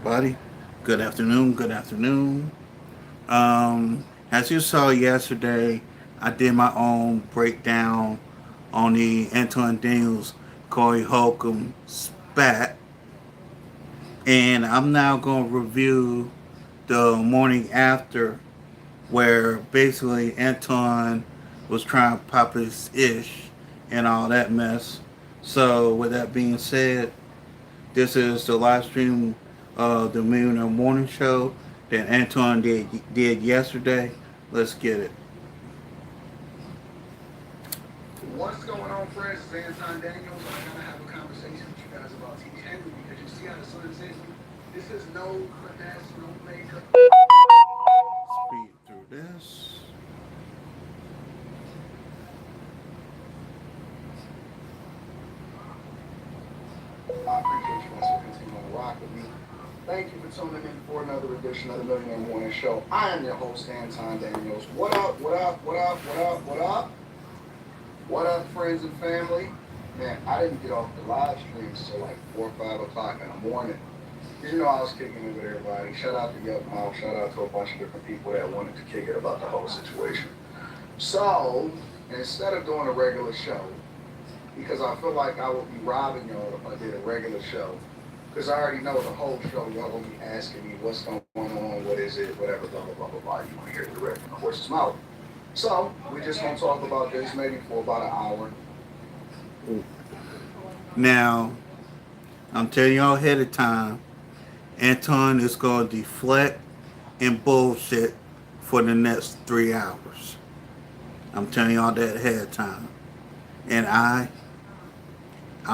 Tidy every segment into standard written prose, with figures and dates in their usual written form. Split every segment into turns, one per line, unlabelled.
everybody. Good afternoon. Good afternoon. As you saw yesterday, I did my own breakdown on the Anton Daniels Corey Holcomb spat, and I'm now going to review the morning after, where basically Anton was trying to pop his ish and all that mess. So, with that being said, this is the live stream of the Millionaire Morning Show that Anton did yesterday. Let's get it.
What's going on, friends? It's Anton Daniel. I gotta have a conversation with you guys about T. Henry because you see how the sun says this is no finesse, no makeup.
Speed through this.
I appreciate you guys for continuing to rock with me. Thank you for tuning in for another edition of the Millionaire Morning Show. I am your host, Anton Daniels. What up, what up, what up, what up, what up? What up, friends and family? Man, I didn't get off the live stream until like 4 or 5 o'clock in the morning. Because you know I was kicking it with everybody. Shout out to Yup Mouth. Shout out to a bunch of different people that wanted to kick it about the whole situation. So, instead of doing a regular show, because I feel like I would be robbing y'all if I did a regular show, because I already know the whole show, y'all going to be asking me what's going on, what is it, whatever, blah, blah, blah, blah, blah. You want to hear it direct from the horse's mouth. So, we're just going to talk about this maybe for about an hour.
Now, I'm telling y'all ahead of time, Anton is going to deflect and bullshit for the next 3 hours. I'm telling y'all that ahead of time. And I'm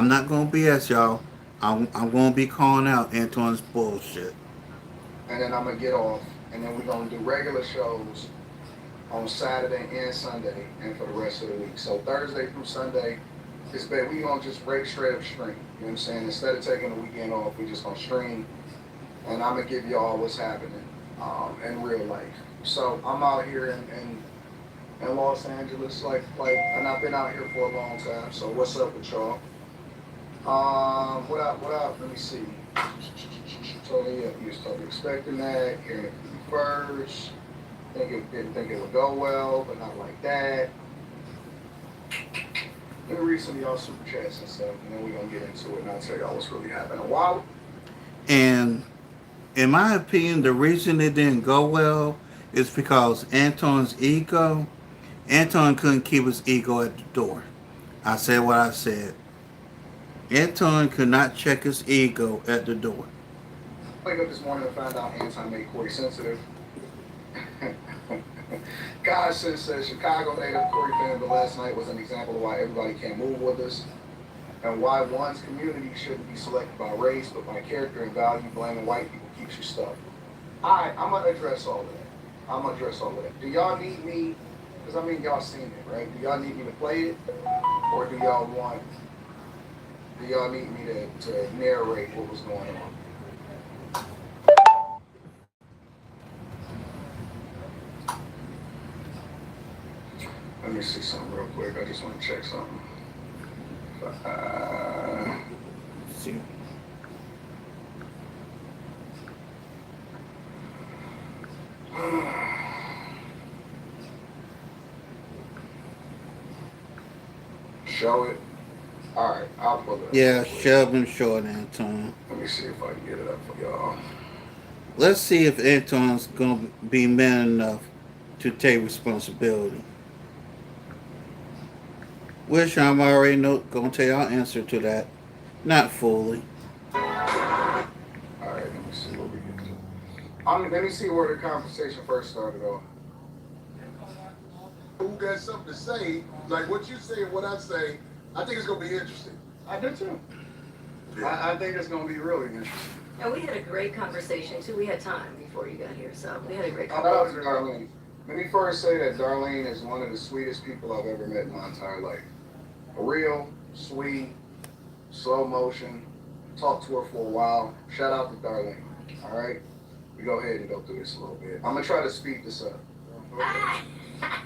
not going to BS y'all. I'm going to be calling out Anton's bullshit.
And then I'm going to get off. And then we're going to do regular shows on Saturday and Sunday and for the rest of the week. So Thursday through Sunday, it's bad. We're going to just straight up stream. You know what I'm saying? Instead of taking the weekend off, we're just going to stream. And I'm going to give y'all what's happening in real life. So I'm out here in Los Angeles, and I've been out here for a long time. So what's up with y'all? What up? Let me see. Totally, you was totally expecting that. Hearing it from you first. Didn't think it would go well, but not like that. Let me read some of y'all super chats and stuff, and then we're gonna get into it, and I'll tell y'all what's really happening. Wow.
And in my opinion, the reason it didn't go well is because Anton's ego. Anton couldn't keep his ego at the door. I said what I said. Anton could not check his ego at the door.
Wake up this morning and find out Anton made Corey sensitive. Guy says Chicago native Corey fan, but last night was an example of why everybody can't move with us and why one's community shouldn't be selected by race but by character and value. Blaming white people keeps you stuck. Alright, I'm gonna address all of that. Do y'all need me? Because I mean, y'all seen it, right? Do y'all need me to play it? Or do y'all need me to narrate what was going on? Let me see something real quick. I just want to check something.
See.
Show it. Alright, I'll pull it up.
Yeah, shove him short, Anton.
Let me see if I can get it up for y'all.
Let's see if Anton's going to be man enough to take responsibility. Which I'm already going to tell y'all answer to that. Not fully.
Alright, let me see what we get to. Let me see where the conversation first started off.
Who got something to say, like what you say and what I say, I think it's going to be interesting.
I do too. I think it's going to be really interesting.
And we had a great conversation too. We had time before you got here, so we had a great
Shout out to
conversation.
Darlene. Let me first say that Darlene is one of the sweetest people I've ever met in my entire life. Real, sweet, slow motion. Talked to her for a while. Shout out to Darlene. All right? We go ahead and go through this a little bit. I'm going to try to speed this up.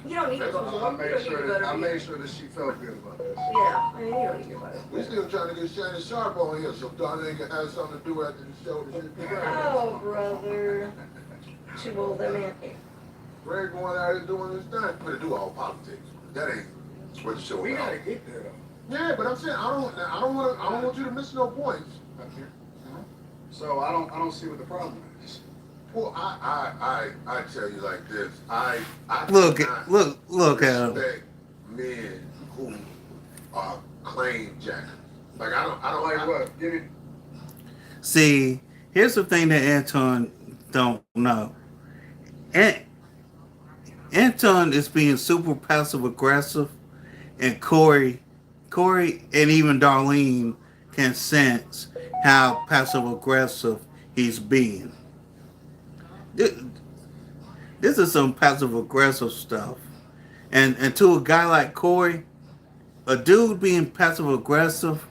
You don't need to go home. You don't need to go to
I made sure that she felt good about this.
Yeah, I mean, you don't need to go to
We still trying to get Shannon Sharp on here so Darlene can have something to do after the show. To should be right.
Oh, brother. She rolled them in.
Greg going out here doing his thing. I'm gonna do all politics. That ain't what the show
We
about.
gotta get there though.
Yeah, but I'm saying I don't want you to miss no points.
So I don't see what the problem is.
Well, I tell you like this. I
Look
cannot
at him.
respect men who are claim jackers. Like I don't
Like what? Give me.
See, here's the thing that Anton don't know. Anton is being super passive aggressive, and Corey, and even Darlene can sense how passive aggressive he's being. This is some passive aggressive stuff, and to a guy like Corey, a dude being passive aggressive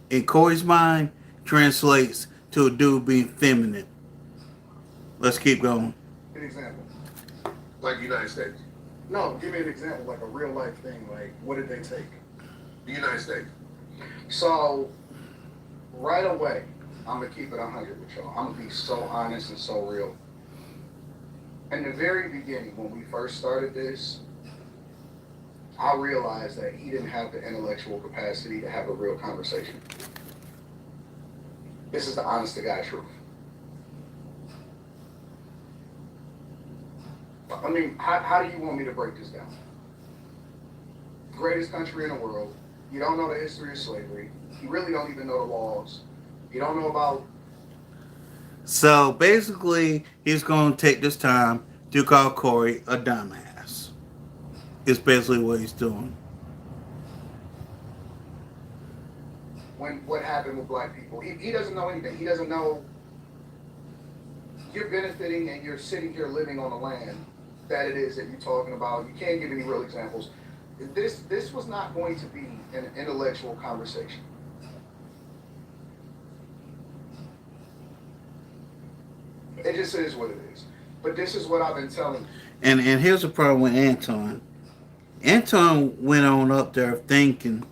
in Corey's mind translates to a dude being feminine. Let's keep going.
An example.
like the United States.
No, give me an example, like a real life thing. Like, what did they take?
The United States.
So, right away, I'm gonna keep it 100 with y'all. I'm gonna be so honest and so real. In the very beginning, when we first started this, I realized that he didn't have the intellectual capacity to have a real conversation. This is the honest to God truth. I mean, how do you want me to break this down? Greatest country in the world. You don't know the history of slavery. You really don't even know the laws. You don't know about...
So basically, he's going to take this time to call Corey a dumbass. It's basically what he's doing.
What happened with black people. He doesn't know anything. He doesn't know you're benefiting and you're sitting here living on the land that it is that you're talking about. You can't give any real examples. This was not going to be an intellectual conversation. It just is what it is. But this is what I've been telling you.
And here's the problem with Anton. Anton went on up there thinking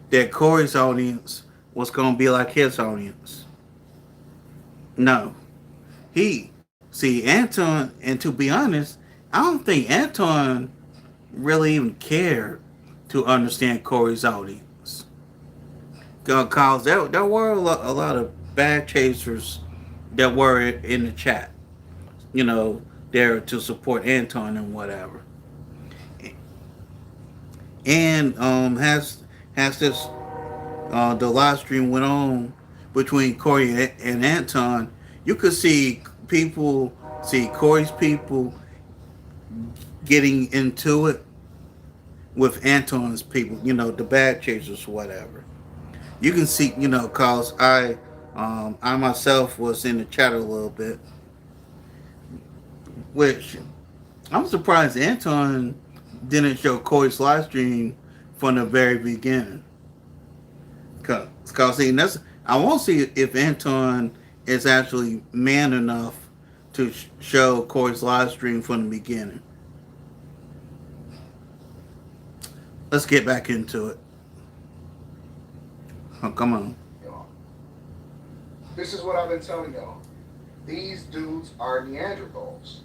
that Corey's audience was going to be like his audience. No. Anton, and to be honest, I don't think Anton really even cared to understand Corey's audience. Because there were a lot of bad chasers that were in the chat. You know, there to support Anton and whatever. And has this the live stream went on between Corey and Anton, you could see Corey's people getting into it with Anton's people, you know, the bad chasers, whatever. You can see, you know, cause I myself was in the chat a little bit, which I'm surprised Anton didn't show Corey's live stream from the very beginning. Cause see, I want to see if Anton is actually man enough to show Corey's live stream from the beginning. Let's get back into it. Oh, come on.
This is what I've been telling y'all. These dudes are Neanderthals.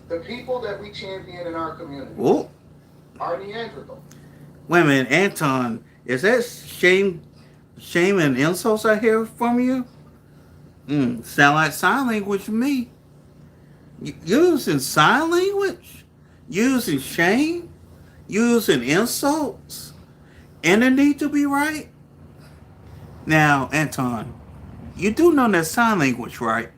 The people that we champion in our community are Neanderthals.
Wait a minute, Anton, is that shame and insults I hear from you? Sound like sign language to me. Using sign language? Using shame? Using insults? And the need to be right? Now, Anton, you do know that sign language, right?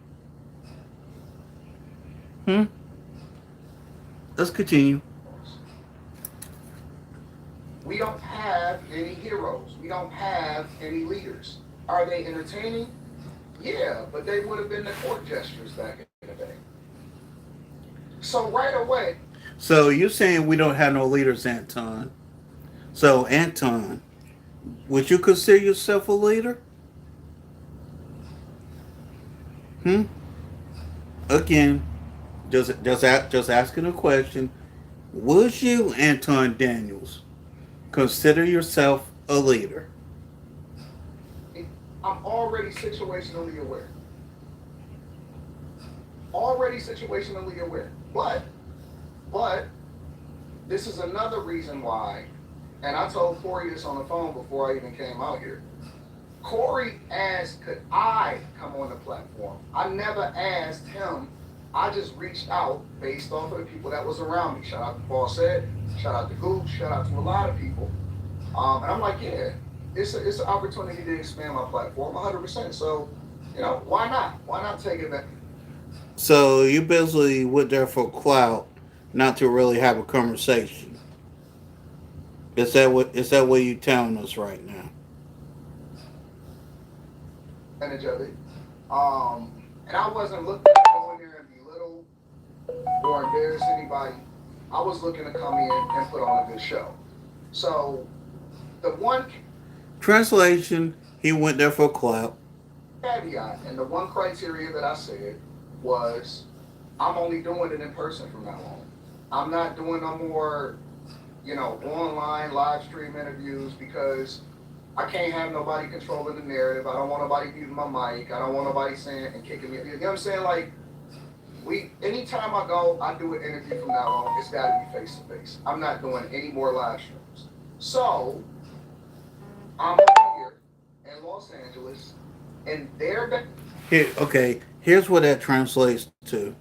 Let's continue.
We don't have any heroes. We don't have any leaders. Are they entertaining? Yeah, but they would have been the court gestures back in the day. So right away.
So you're saying we don't have no leaders, Anton. So Anton, would you consider yourself a leader? Again, just asking a question. Would you, Anton Daniels, consider yourself a leader?
I'm already situationally aware. Already situationally aware. But this is another reason why, and I told Corey this on the phone before I even came out here. Corey asked, could I come on the platform? I never asked him. I just reached out based off of the people that was around me. Shout out to Paul Said, shout out to Goop, shout out to a lot of people. And I'm like, yeah, it's an opportunity to expand my platform 100%. So, why not? Why not take it back?
So you basically went there for clout, not to really have a conversation. Is that what you telling us right now?
Advantage of it. And I wasn't looking to go in there and belittle or embarrass anybody. I was looking to come in and put on a good show. So the one
Translation: he went there for clout.
caveat and the one criteria that I said was I'm only doing it in person from now on. I'm not doing no more, online live stream interviews because I can't have nobody controlling the narrative. I don't want nobody muting my mic. I don't want nobody saying and kicking me. You know what I'm saying? Like anytime I go, I do an interview from now on. It's got to be face to face. I'm not doing any more live streams. So I'm here in Los Angeles, and they're
Here, okay. Here's what that translates to.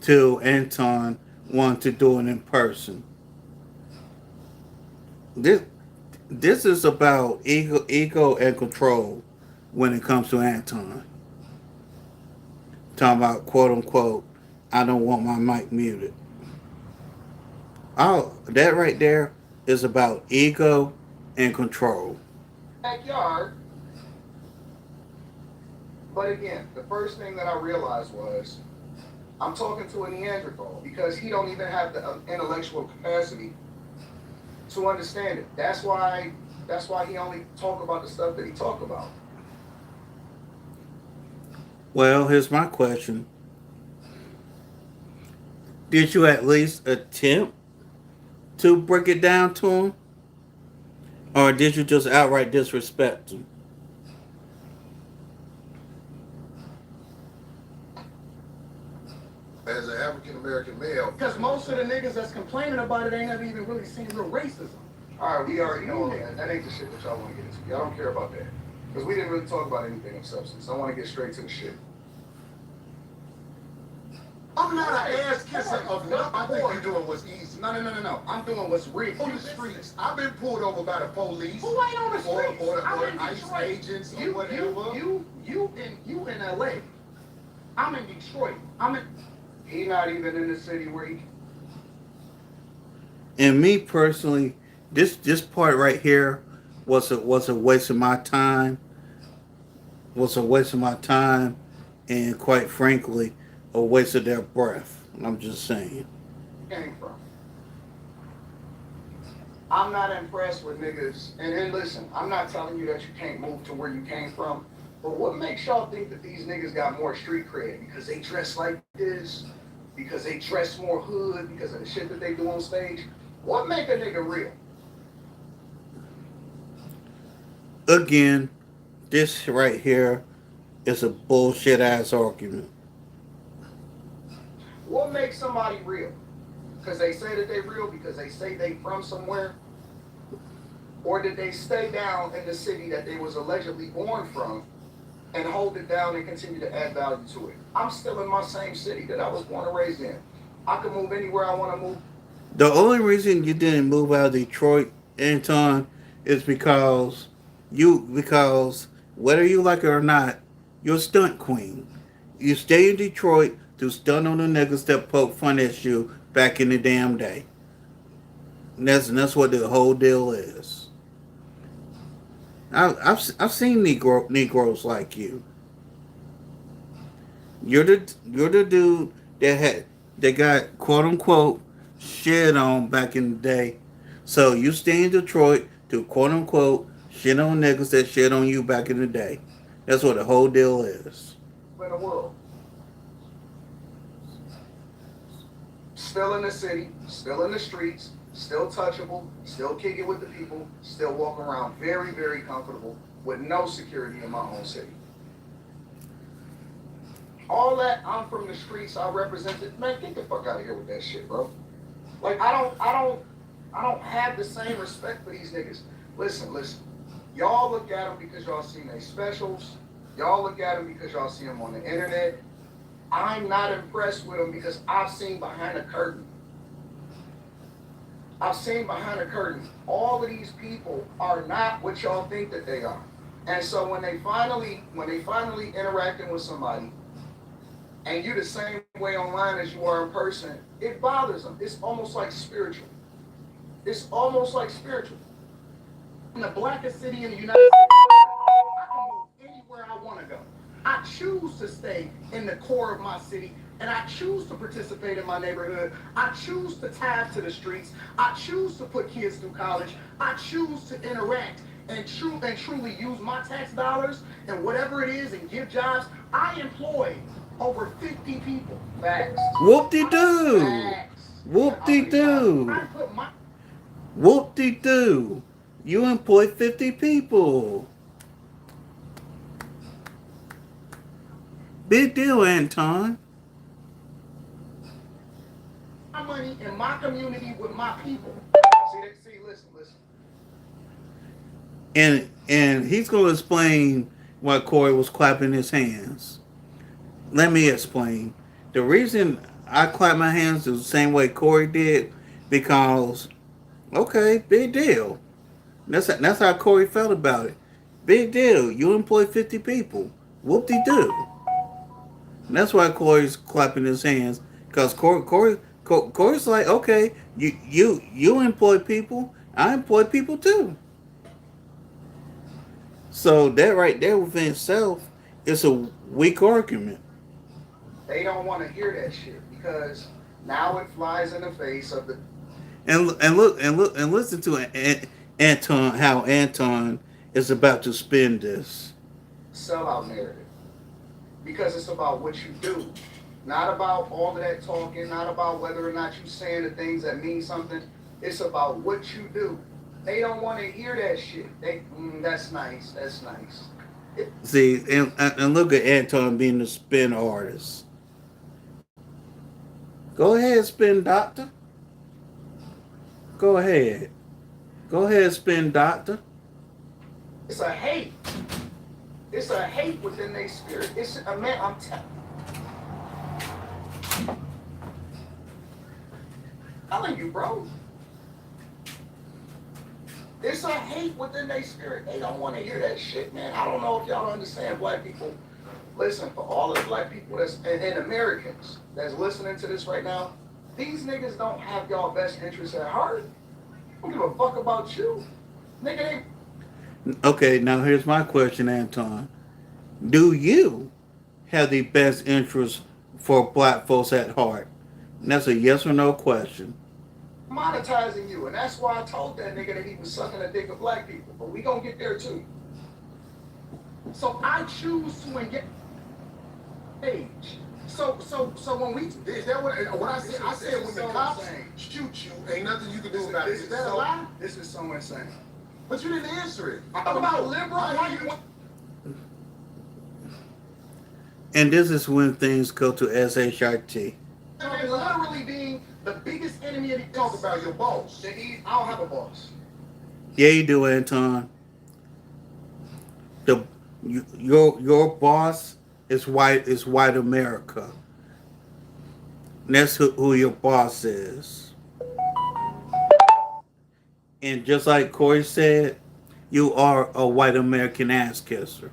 To Anton wanting to do it in person. This this is about ego and control when it comes to Anton. Talking about quote unquote, I don't want my mic muted. Oh, that right there is about ego and control.
backyard. But again, the first thing that I realized was I'm talking to a Neanderthal because he don't even have the intellectual capacity to understand it. That's why he only talk about the stuff that he talk about.
Well, here's my question. Did you at least attempt to break it down to him? Or did you just outright disrespect him?
As an African American male,
Because most of the niggas that's complaining about it ain't never even really seen real racism. All right, we already know that. That ain't the shit that y'all want to get into. Y'all don't care about that. Because we didn't really talk about anything of substance. I want to get straight to the shit.
I'm not an ass kisser of no. I think you're doing what's easy.
No. I'm doing what's real.
On the streets, I've been pulled over by the police.
Who ain't on the streets?
Or
I'm in
ICE
Detroit.
agents or whatever.
You in LA. I'm in Detroit. He not even in the city where he.
And me personally, this part right here was a waste of my time. Was a waste of my time, and quite frankly, a waste of their breath. I'm just saying.
Came from. I'm not impressed with niggas. And listen, I'm not telling you that you can't move to where you came from. But what makes y'all think that these niggas got more street cred? Because they dress like this? Because they dress more hood? Because of the shit that they do on stage? What make a nigga real?
Again, this right here is a bullshit ass argument.
What makes somebody real? Because they say that they real? Because they say they from somewhere? Or did they stay down in the city that they was allegedly born from and hold it down and continue to add value to it? I'm still in my same city that I was born and raised in. I can move anywhere I want to move.
The only reason you didn't move out of Detroit, Anton, is because whether you like it or not, you're a stunt queen. You stay in Detroit to stunt on the niggas that poke fun at you back in the damn day. And that's what the whole deal is. I've seen Negroes like you. You're the dude that got quote unquote shit on back in the day. So you stay in Detroit to quote unquote shit on niggas that shit on you back in the day. That's what the whole deal is.
In the world. still in the city, still in the streets, still touchable, still kick it with the people, still walk around very, very comfortable with no security in my own city. All that, I'm from the streets, I represent it. Man, get the fuck out of here with that shit, bro. Like, I don't have the same respect for these niggas. Listen. Y'all look at them because y'all seen their specials. Y'all look at them because y'all see them on the internet. I'm not impressed with them because I've seen behind the curtain. I've seen behind the curtain. All of these people are not what y'all think that they are. And so when they finally interacting with somebody, and you're the same way online as you are in person, it bothers them. It's almost like spiritual. It's almost like spiritual. In the blackest city in the United States, I can move anywhere I want to go. I choose to stay in the core of my city, and I choose to participate in my neighborhood. I choose to tithe to the streets. I choose to put kids through college. I choose to interact and truly use my tax dollars and whatever it is and give jobs. I employ over 50 people. Facts.
Whoop-de-doo.
Facts.
Whoop-de-doo.
I put my
Whoop-de-doo. You employ 50 people. Big deal, Anton.
money in my community with my people. See, listen.
And he's going to explain why Corey was clapping his hands. Let me explain. The reason I clap my hands the same way Corey did, because, okay, big deal. That's how Corey felt about it. Big deal. You employ 50 people. Whoop-de-doo. And that's why Corey's clapping his hands, because Corey's like, okay, you employ people, I employ people too. So that right there within itself is a weak argument.
They don't want to hear that shit because now it flies in the face of the.
And listen to Anton, how Anton is about to spin this
Sellout narrative, because it's about what you do, not about all of that talking, not about whether or not you saying the things that mean something. It's about what you do. They don't want to hear that shit. That's nice.
See, and look at Anton being the spin artist. Go ahead, spin doctor. Go ahead, spin doctor.
It's a hate. It's a hate within their spirit. It's a man. Telling you, bro. It's a hate within their spirit. They don't want to hear that shit, man. I don't know if y'all understand, black people. Listen, for all the black people and Americans that's listening to this right now, these niggas don't have y'all best interests at heart. Don't give a fuck about you. Nigga,
Okay, now here's my question, Anton. Do you have the best interest for black folks at heart? And that's a yes or no question.
monetizing you. And that's why I told that nigga that he was sucking the dick of black people. But we gonna get there too. So I choose to engage. So when we
Is that what I said? I said when the cops shoot you, ain't nothing you can do about it. Is that a lie?
This is so insane.
But you didn't answer it.
I talk about liberal.
And this is when things go to SHIT.
Literally being the biggest enemy of the
Talk about your boss.
I don't have a boss.
Yeah, you do, Anton. Your boss is white America. And that's who your boss is. And just like Corey said, you are a white American ass kisser.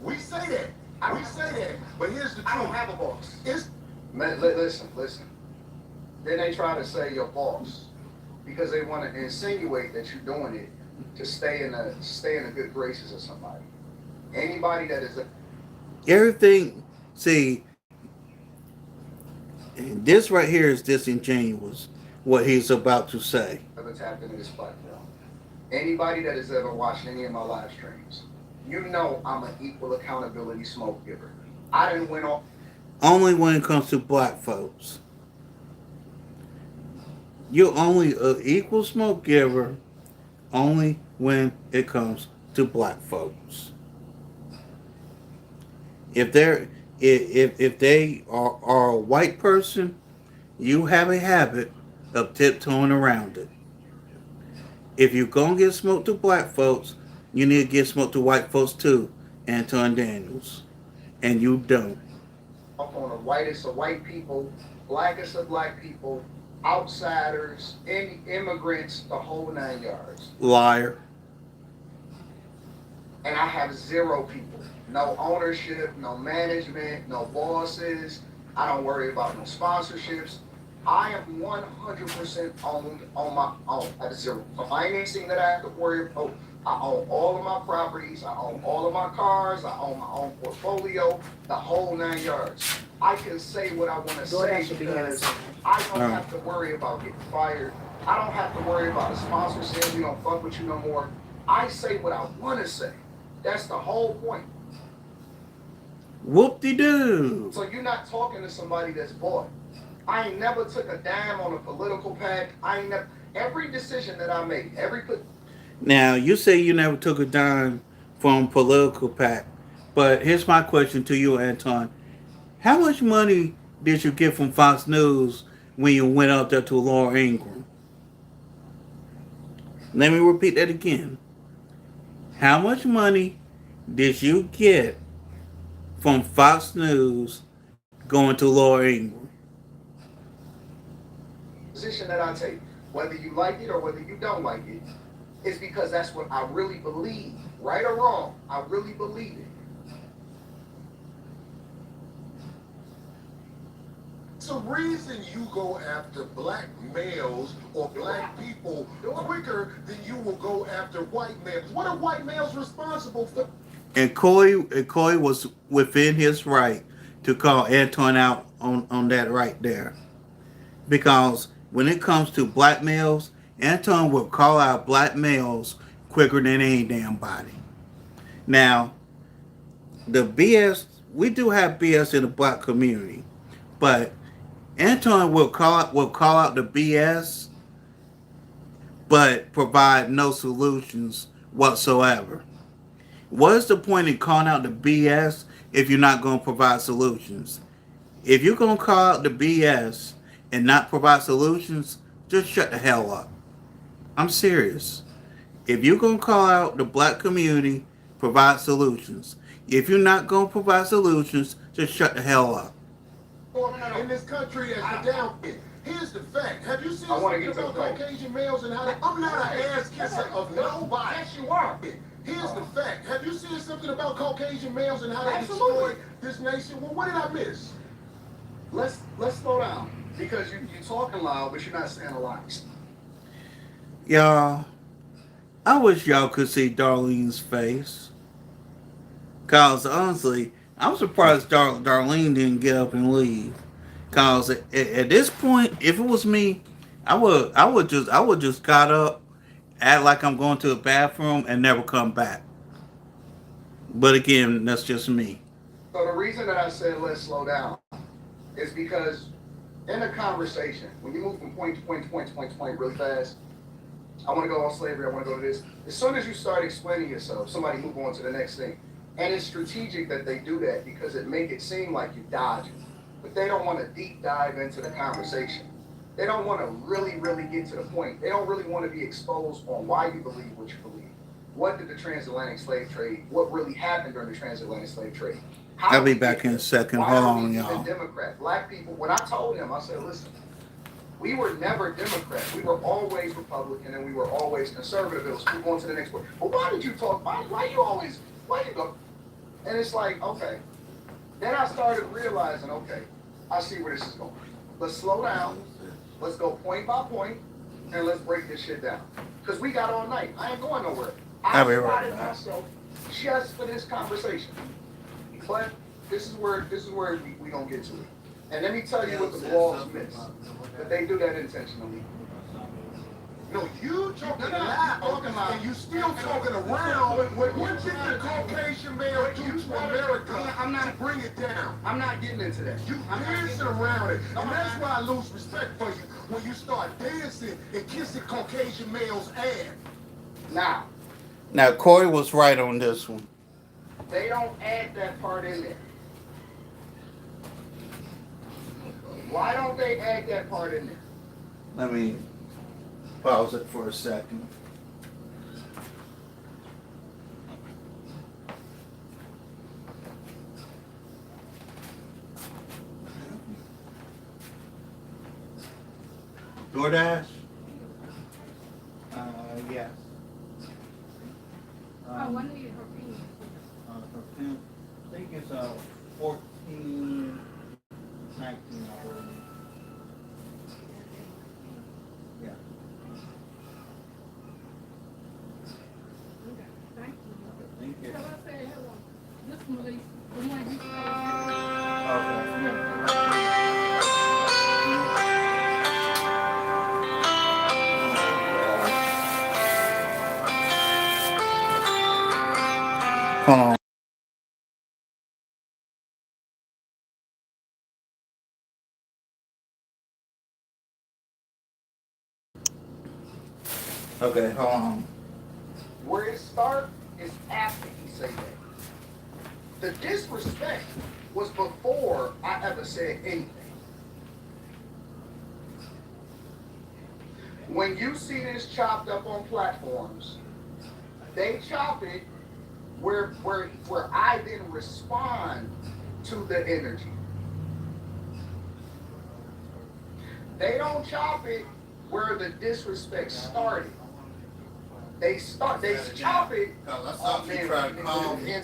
We say that. We say that. But here's the truth.
I don't have a boss.
It's
Man, listen. Then they try to say your boss because they want to insinuate that you're doing it to stay in the good graces of somebody. Anybody that is
Everything, see, this right here is disingenuous, what he's about to say.
ever tapped into this platform, anybody that has ever watched any of my live streams, you know I'm an equal accountability smoke giver. I didn't win off.
only when it comes to black folks. You're only an equal smoke giver only when it comes to black folks. If they're if they are a white person, you have a habit of tiptoeing around it. If you're gonna get smoked to black folks, you need to get smoked to white folks too, Anton Daniels. And you don't.
Up on the whitest of white people, blackest of black people, outsiders, immigrants, the whole 9 yards.
Liar.
And I have zero people. No ownership, no management, no bosses. I don't worry about no sponsorships. I am 100% owned on my own. I have zero financing that I have to worry about. I own all of my properties. I own all of my cars. I own my own portfolio, the whole 9 yards. I can say what I want to say because I don't have to worry about getting fired. I don't have to worry about a sponsor saying we don't fuck with you no more. I say what I want to say. That's the whole point.
Whoop-de-doo.
So you're not talking to somebody that's bought. I ain't never took a dime on a political pack. I ain't never, every decision that I made,
Now, you say you never took a dime from political pack, but here's my question to you, Anton. How much money did you get from Fox News when you went out there to Laura Ingraham? Let me repeat that again. How much money did you get from Fox News going to Laura Ingraham?
position that I take, whether you like it or whether you don't like it, is because that's what I really believe. Right or wrong, I really believe it.
It's a reason you go after black males or black people quicker than you will go after white males. What are white males responsible for?
And Coy was within his right to call Anton out on that right there. Because when it comes to black males, Anton will call out black males quicker than any damn body. Now, the BS, we do have BS in the black community, but Anton will call out the BS, but provide no solutions whatsoever. What is the point in calling out the BS if you're not going to provide solutions? If you're going to call out the BS and not provide solutions, just shut the hell up. I'm serious. If you're going to call out the black community, provide solutions. If you're not going to provide solutions, just shut the hell up.
In this country as the down kid. Here's the fact. Have you seen something about Caucasian males and how they... I'm not an ass kisser of nobody.
Yes, you are.
Here's the fact. Have you seen something about Caucasian males and how they destroy this nation? Well, what did I miss?
Let's slow down because you're talking loud, but you're not saying a lot.
Y'all, I wish y'all could see Darlene's face. Cause honestly, I'm surprised Darlene didn't get up and leave. Cause at this point, if it was me, I would just got up, act like I'm going to the bathroom, and never come back. But again, that's just me.
So the reason that I said let's slow down is because in a conversation, when you move from point to point to point to point to point really fast, I want to go on slavery, I want to go to this. As soon as you start explaining yourself, somebody move on to the next thing. And it's strategic that they do that because it make it seem like you dodging. But they don't want to deep dive into the conversation. They don't want to really, really get to the point. They don't really want to be exposed on why you believe what you believe. What did the transatlantic slave trade, what really happened during the transatlantic slave trade?
I'll be back in a second. Hold on, y'all.
Democrat, black people, when I told him, I said, listen, we were never Democrat. We were always Republican and we were always conservative. It was keep going to the next one. Well, why did you talk? Why you go? And it's like, okay. Then I started realizing, okay, I see where this is going. Let's slow down. Let's go point by point and let's break this shit down. Because we got all night. I ain't going nowhere. I started myself just for this conversation. But this is where we gonna get to it. And let me tell you what the blogs miss. But they do that intentionally.
No, you talking
No,
loud,
talking loud.
and you still talking around. What did the Caucasian male do to America
I'm not
to bring it down?
I'm not getting into that.
You dancing around it, and that's why I lose respect for you when you start dancing and kissing Caucasian males' ass.
Now, Corey was right on this one.
They don't add that part in there. Why don't they add that part in there?
Let me pause it for a second. DoorDash? Yes.
When do you her payment?
For pin, I think it's 14, 19, I believe. Yeah.
Okay, thank you.
Thank you.
Tell us, say hello. This one, Lisa, the one you
Hold on. Okay, hold on.
Where it starts is after he say that. The disrespect was before I ever said anything. When you see this chopped up on platforms, they chop it where I then respond to the energy. They don't chop it where the disrespect started. They chop it. Oh, man,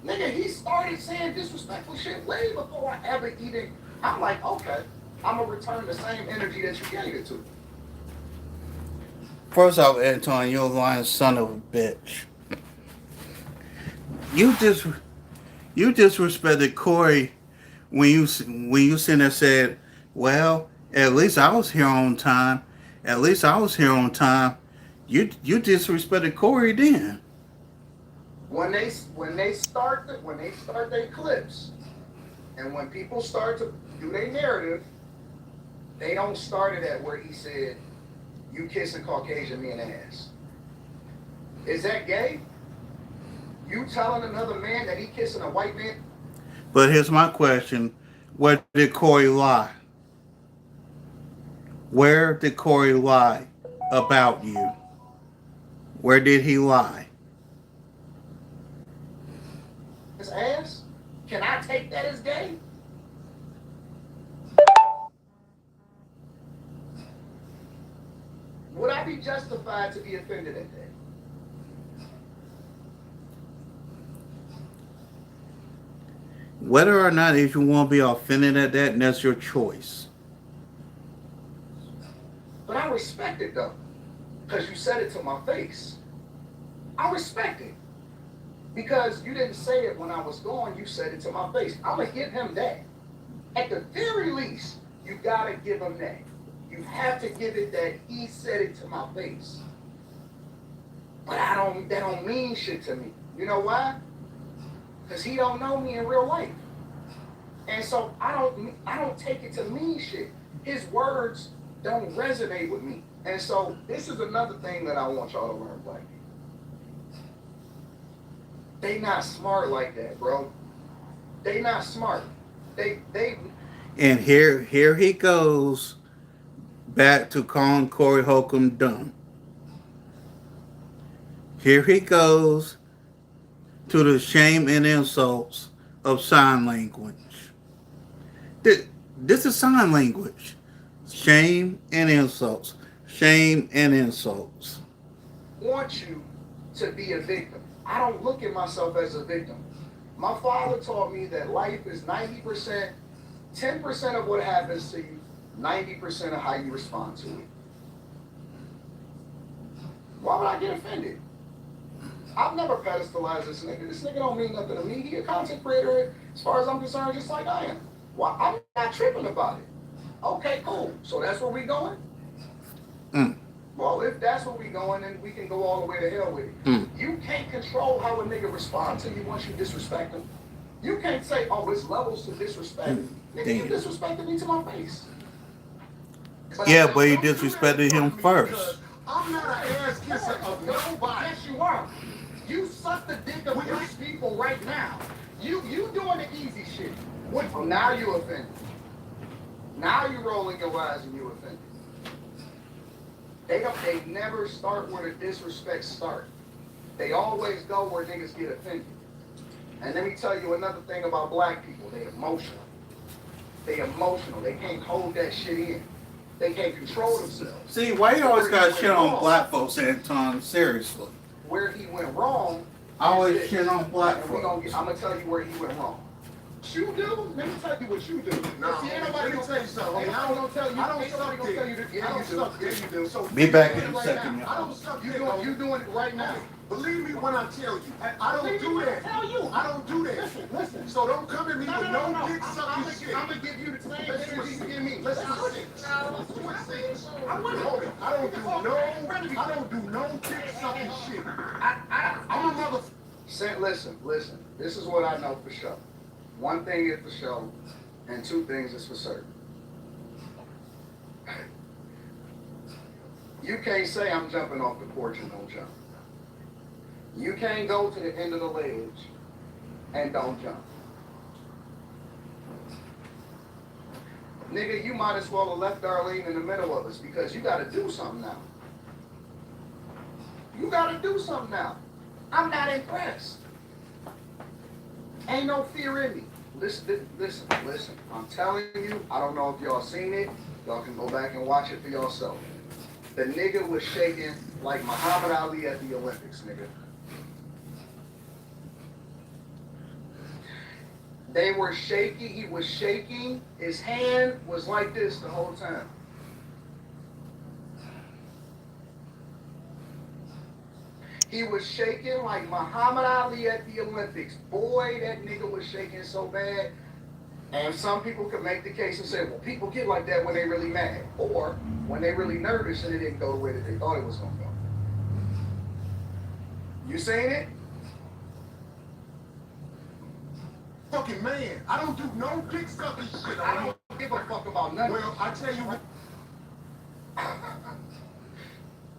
nigga, he started saying disrespectful shit way before I ever even. I'm like, okay, I'm gonna return the same energy that you gave it to.
First off, Anton, you're a lying son of a bitch. You just disrespected Corey when you sitting there said, "Well, at least I was here on time. At least I was here on time." You disrespected Corey then.
When they start their clips, and when people start to do their narrative, they don't start it at where he said, "You kissing Caucasian men ass." Is that gay? You telling another man that he kissing a white man?
But here's my question: where did Corey lie? Where did Corey lie about you? Where did he lie?
His ass? Can I take that as gay? Would I be justified to be offended at that?
Whether or not if you want to be offended at that, that's your choice.
But I respect it though, because you said it to my face. I respect it. Because you didn't say it when I was gone, you said it to my face. I'm going to give him that. At the very least, you got to give him that. You have to give it that he said it to my face. But that don't mean shit to me. You know why? Because he don't know me in real life. And so I don't take it to mean shit. His words don't resonate with me. And so this is another thing that I want y'all to learn, Black people. They not smart like that, bro. They not smart. They
And here he goes back to calling Corey Holcomb dumb. Here he goes to the shame and insults of sign language. This is sign language. Shame and insults. Shame and insults.
want you to be a victim. I don't look at myself as a victim. My father taught me that life is 90%, 10% of what happens to you, 90% of how you respond to it. Why would I get offended? I've never pedestalized this nigga. This nigga don't mean nothing to me. He a content creator, as far as I'm concerned, just like I am. Well, I'm not tripping about it. Okay, cool. So that's where we going? Well, if that's where we going, then we can go all the way to hell with it.
Mm.
You can't control how a nigga responds to you once you disrespect him. You can't say, oh, it's levels to disrespect. Nigga, you
Damn.
disrespected me to my face.
Yeah, but you disrespected him first.
I'm not an ass kisser of nobody.
Yes, you are. You suck the dick of black people right now. You doing the easy shit. What? Oh, now you offended. Now you rolling your eyes and you offended. They never start where the disrespect start. They always go where niggas get offended. And let me tell you another thing about black people. They emotional. They emotional. They can't hold that shit in. They can't control themselves.
See, why you always got shit on black folks, Anton? Seriously.
Where he went wrong.
I always shit on black
I'm
folks.
gonna tell you where he went wrong. You do? Let me tell you what you do.
No,
See, ain't nobody
let me
gonna
tell you something.
Ain't nobody gonna tell you.
I don't
Ain't nobody
suck
gonna tell you
dick.
that. Yeah,
I
you
don't
do.
suck
Yeah,
dick.
you do. So
Be back in a
right
second,
now.
I
y'all.
don't suck
You
dick.
doing it right now.
Believe me when I tell you. I don't do that.
Tell you.
I don't do that.
Listen.
So don't come at me with no dick
I'm
sucking shit.
gonna give you the same
Let's
energy you
switch
give me.
Let's
Listen.
switch I'm with hold it. I don't do no dick sucking shit. I'm a mother.
Listen. This is what I know for sure. One thing is for sure, and two things is for certain. You can't say I'm jumping off the porch and don't jump. You can't go to the end of the ledge and don't jump. Nigga, you might as well have left Darlene in the middle of us because you gotta do something now. You gotta do something now. I'm not impressed. Ain't no fear in me. Listen. I'm telling you, I don't know if y'all seen it. Y'all can go back and watch it for yourself. The nigga was shaking like Muhammad Ali at the Olympics, nigga. They were shaky. He was shaking. His hand was like this the whole time. He was shaking like Muhammad Ali at the Olympics. Boy, that nigga was shaking so bad. And some people could make the case and say, well, people get like that when they really mad. Or when they really nervous and it didn't go the way that they thought it was going to go. You saying it?
Fucking man. I don't do no dick sucking shit.
I don't give a fuck about nothing.
Well, I tell you what.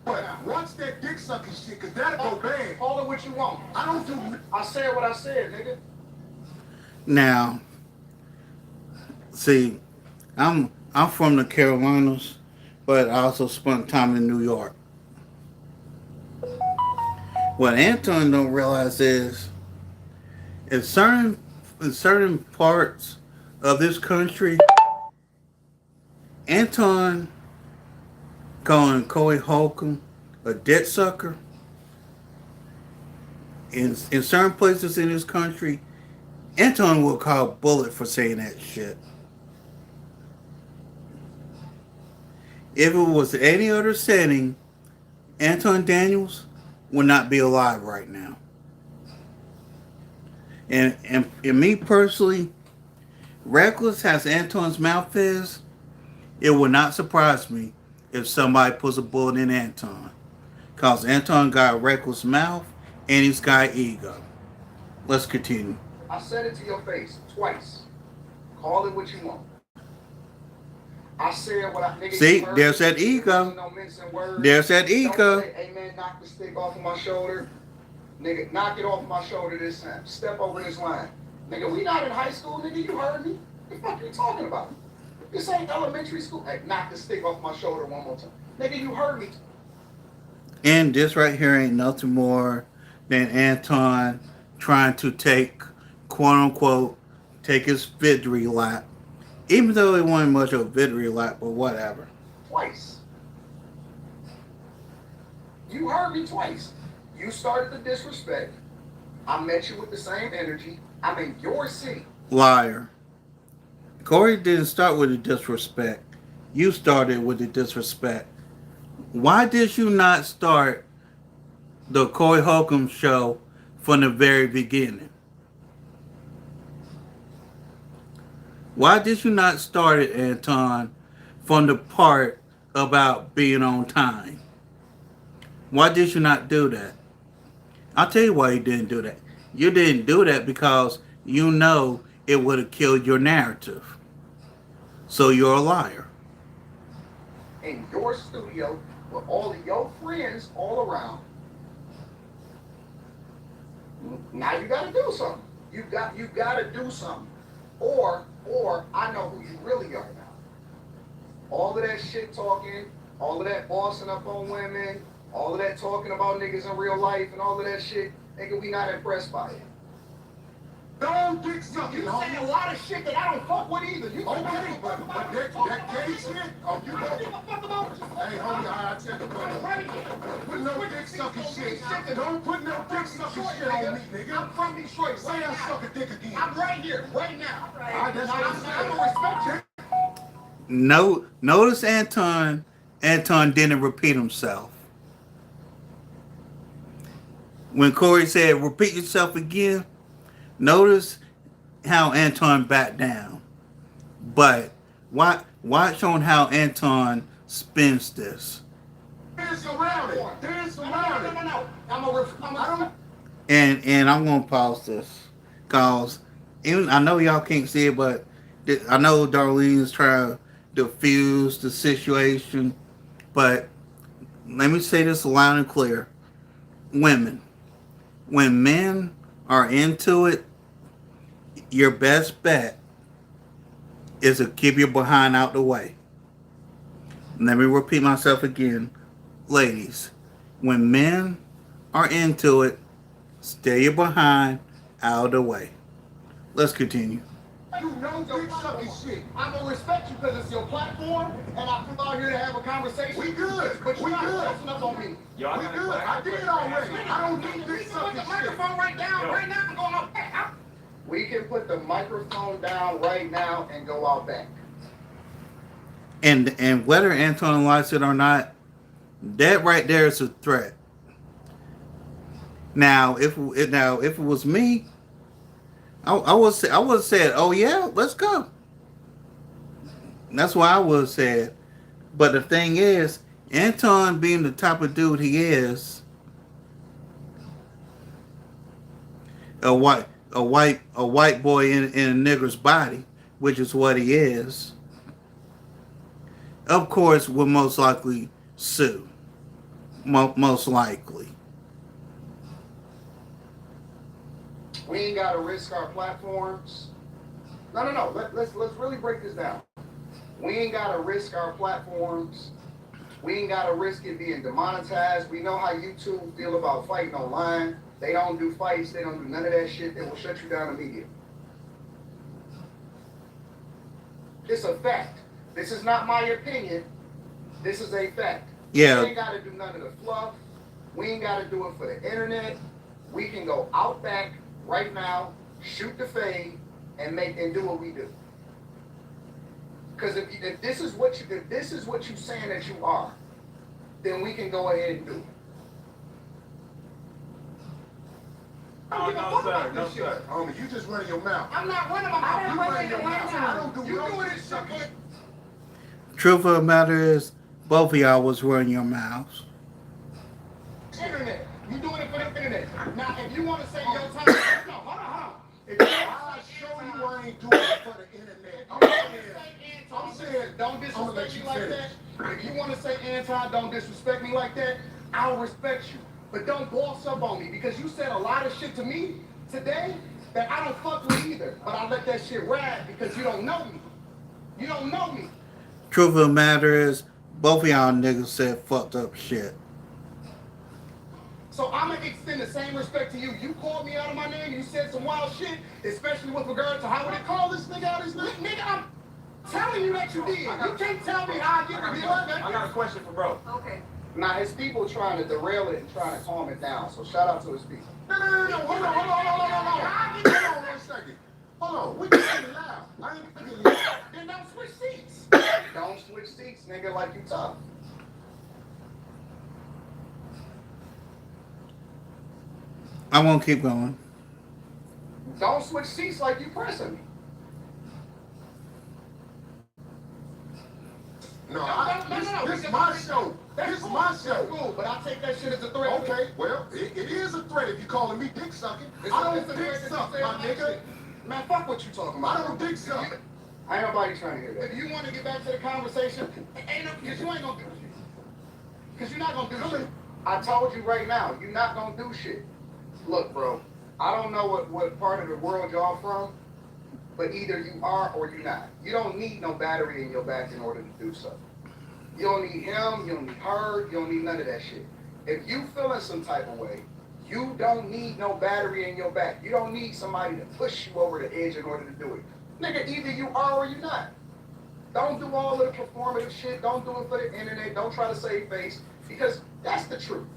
But watch that dick sucking shit, cause that'll go bad.
Call it what you want.
I don't do.
I said what I said, nigga.
Now, see, I'm from the Carolinas, but I also spent time in New York. What Anton don't realize is, in certain parts of this country, Anton calling Corey Holcomb a debt sucker. In certain places in this country, Anton will call Bullet for saying that shit. If it was any other setting, Anton Daniels would not be alive right now. And me personally, reckless as Anton's mouth is, it would not surprise me if somebody puts a bullet in Anton. Because Anton got a reckless mouth and he's got ego. Let's continue.
I said it to your face twice. Call it what you want. I said what I nigga.
See,
heard.
there's that ego.
No mincing words.
There's that ego.
Don't say, hey man, knock the stick off of my shoulder. Nigga, knock it off my shoulder this time. Step over this line. Nigga, we not in high school, nigga. You heard me. What the fuck are you talking about? This ain't elementary school. Hey, knock the stick off my shoulder one more time. Nigga, you heard me.
And this right here ain't nothing more than Anton trying to take, quote unquote, take his victory lap. Even though it wasn't much of a victory lap, but whatever.
Twice. You heard me twice. You started the disrespect. I met you with the same energy. I'm in your city.
Liar. Corey didn't start with the disrespect. You started with the disrespect. Why did you not start the Corey Holcomb show from the very beginning? Why did you not start it, Anton, from the part about being on time? Why did you not do that? I'll tell you why you didn't do that. You didn't do that because you know it would have killed your narrative. So you're a liar.
In your studio with all of your friends all around. Now you gotta do something. You gotta do something. Or I know who you really are now. All of that shit talking, all of that bossing up on women, all of that talking about niggas in real life and all of that shit, nigga, we not impressed by it.
Don't dick sucking,
You saying a lot of shit that I don't fuck with either. You
Okay, but that gay shit, oh, you know. Hey, homie, I tell you what. Put no dick sucking shit. Don't put no dick sucking shit on me, nigga.
I'm from Detroit.
Say I suck a dick again.
I'm right here, right now.
That's what I'm saying.
I'm gonna respect you.
No, notice Anton. Anton didn't repeat himself. When Corey said, "Repeat yourself again," notice how Anton backed down. But watch on how Anton spins this.
Dance around it. Dance around it.
No. I'm
And I'm gonna pause this because even I know y'all can't see it, but I know Darlene's trying to diffuse the situation. But let me say this loud and clear: women, when men are into it, your best bet is to keep your behind out the way. Let me repeat myself again, ladies. When men are into it, stay your behind out of the way. Let's continue.
You know dick sucking shit.
I'm gonna respect you because it's your platform, and I come out here to have a conversation.
We good.
But
We
you're not
good.
posting up on me.
We good. I did already. I don't need dick
Put
sucking
the
shit.
microphone right down right now and go out back. We can put the microphone down right now and go out back.
And whether Anton likes it or not, that right there is a threat. Now, if it was me, I would have said, "Oh yeah, let's go." That's what I would have said. But the thing is, Anton being the type of dude he is, a white boy in a nigger's body, which is what he is, of course will most likely sue. Most likely.
We ain't gotta risk our platforms. No. Let's really break this down. We ain't gotta risk our platforms. We ain't gotta risk it being demonetized. We know how YouTube feel about fighting online. They don't do fights. They don't do none of that shit. They will shut you down immediately. It's a fact. This is not my opinion. This is a fact.
Yeah.
We ain't gotta do none of the fluff. We ain't gotta do it for the internet. We can go out back right now, shoot the fade, and do what we do. Because if this is what you saying that you are, then we can go ahead and do it.
No, sir. Homie, you just running your mouth.
I'm not running my mouth.
You running your mouth. I don't do
You
no
doing
dick
this
sucking.
shit.
Truth of the matter is, both of y'all was running your mouths.
Internet. You doing it for the internet. Now, if you want to say your time, no, hold on. If you
I'll show you I ain't doing it for the internet. I'm saying,
don't
I'm gonna
disrespect
let
me
you
like
finish.
that. If you want to say Anton, don't disrespect me like that, I'll respect you. But don't boss up on me because you said a lot of shit to me today that I don't fuck with either. But I let that shit ride because you don't know me. You don't know me.
Truth of the matter is, both of y'all niggas said fucked up shit.
So I'm gonna extend the same respect to you. You called me out of my name. You said some wild shit, especially with regard to how would it call this nigga out his name? Nigga, I'm telling you that you did. You can't tell me how I get to be like that.
I got a question for bro.
Okay.
Now his people trying to derail it and trying to calm it down. So shout out to his people.
No. Hold on 1 second. Hold on. We getting loud. I ain't getting loud.
Then don't switch seats. Don't switch seats, nigga, like you tough.
I won't keep going.
Don't switch seats like you pressing me.
No,
No,
This my show. This my show.
Cool, but I take that shit as a threat.
Okay, well, it is a threat if you calling me dick sucking. I don't dick suck, my nigga.
Man, fuck what you talking about.
I don't dick suck.
Ain't nobody trying to hear that. If you want to get back to the conversation, because you ain't gonna do shit. Because you're not gonna do shit. I told you right now, you're not gonna do shit. Look, bro, I don't know what part of the world y'all from, but either you are or you're not. You don't need no battery in your back in order to do so. You don't need him, you don't need her, you don't need none of that shit. If you feeling some type of way, you don't need no battery in your back. You don't need somebody to push you over the edge in order to do it. Nigga, either you are or you're not. Don't do all of the performative shit. Don't do it for the internet. Don't try to save face, because that's the truth.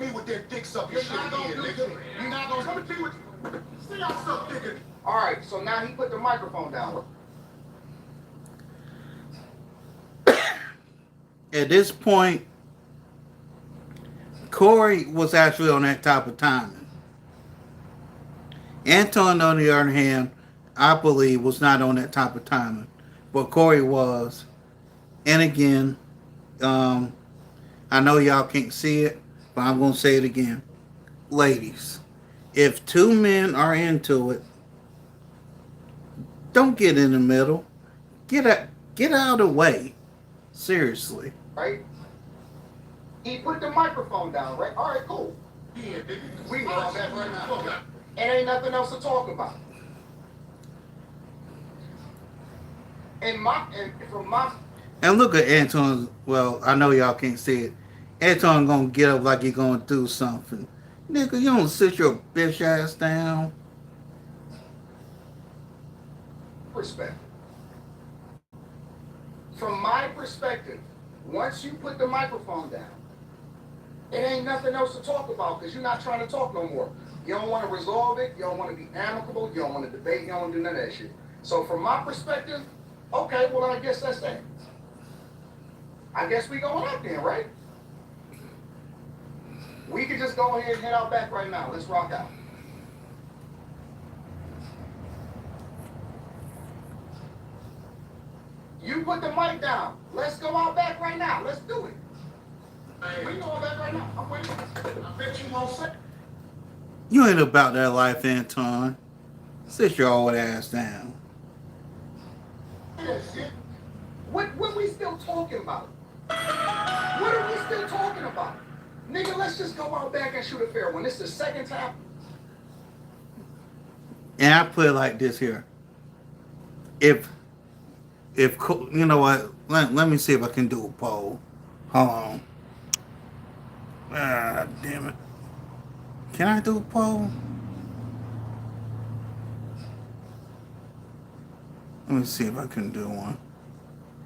Me with that dick sucking
You're
shit
not gonna
again,
do
nigga.
shit. You're not gonna
Come and see what you... See y'all suck, nigga.
All right, so now he put the microphone down.
At this point, Corey was actually on that type of timing. Anton, on the other hand, I believe was not on that type of timing, but Corey was. And again, I know y'all can't see it, but I'm going to say it again. Ladies, if two men are into it, don't get in the middle. Get out of the way. Seriously.
Right? He put the microphone down, right? All right, cool.
Yeah, nigga.
We know all that right now. And ain't nothing else to talk about. And from my...
And look at Anton. Well, I know y'all can't see it. Anton gonna get up like he gonna do something. Nigga, you don't sit your bitch ass down.
perspective. From my perspective, once you put the microphone down, it ain't nothing else to talk about because you're not trying to talk no more. You don't want to resolve it. You don't want to be amicable. You don't want to debate. You don't want to do none of that shit. So from my perspective, okay, well, I guess that's that. I guess we going out then, right? We could just go ahead and head out back right now. Let's rock out. You put the mic down. Let's go out back right now. Let's do it. We going back right now. I'm waiting. I bet you won't say.
You ain't about that life, Anton. Sit your old ass down.
What we still talking about? What are we still talking about? Nigga, let's just go out back and shoot a fair one. This is the second time.
And I put it like this here. If you know what, let me see if I can do a poll. Hold on. Ah, damn it. Can I do a poll? Let me see if I can do one.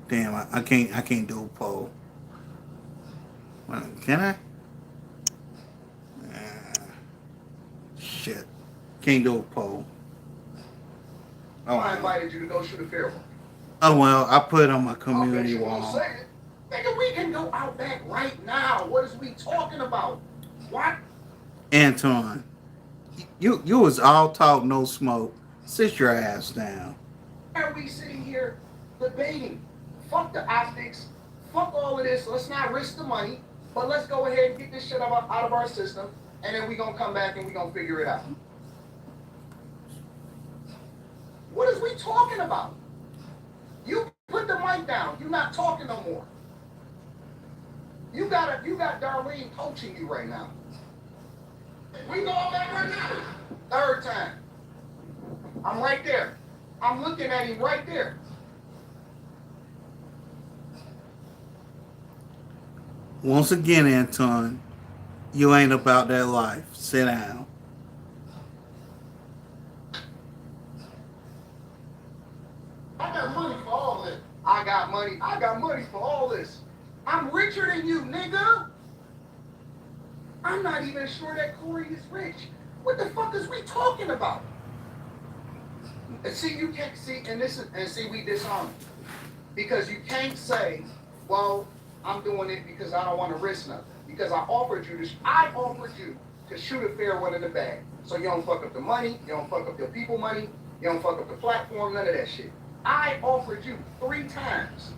Damn, I can't do a poll. Can I? Shit. Can't do a poll. Oh,
I invited you to go shoot a fair one.
Oh well, I put it on my
I bet
community
you won't
wall.
say it. Nigga, we can go out back right now. What is we talking about? What?
Anton, you was all talk, no smoke. Sit your ass down.
Why are we sitting here debating? Fuck the optics. Fuck all of this. Let's not risk the money. But let's go ahead and get this shit out of our system. And then we gonna come back and we gonna figure it out. What is we talking about? You put the mic down. You're not talking no more. You got Darlene coaching you right now. We going back right now. Third time. I'm right there. I'm looking at him right there.
Once again, Anton, you ain't about that life. Sit down.
I got money for all this. I got money for all this. I'm richer than you, nigga. I'm not even sure that Corey is rich. What the fuck is we talking about? And see, you can't see, we dishonest. Because you can't say, well, I'm doing it because I don't want to risk nothing. Because I offered you to shoot a fair one in the bag. So you don't fuck up the money, you don't fuck up your people money, you don't fuck up the platform, none of that shit. I offered you 3 times.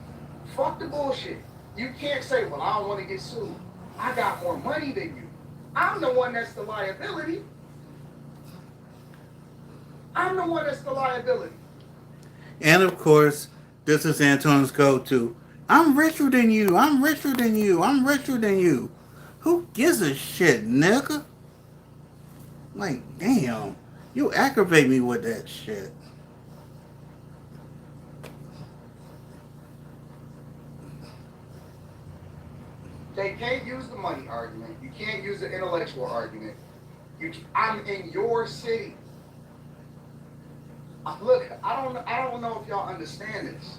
Fuck the bullshit. You can't say, well, I don't want to get sued. I got more money than you. I'm the one that's the liability. I'm the one that's the liability.
And of course, this is Anton's go-to. I'm richer than you. I'm richer than you. I'm richer than you. Who gives a shit, nigga? Like, damn. You aggravate me with that shit.
They can't use the money argument. You can't use the intellectual argument. I'm in your city. Look, I don't know if y'all understand this.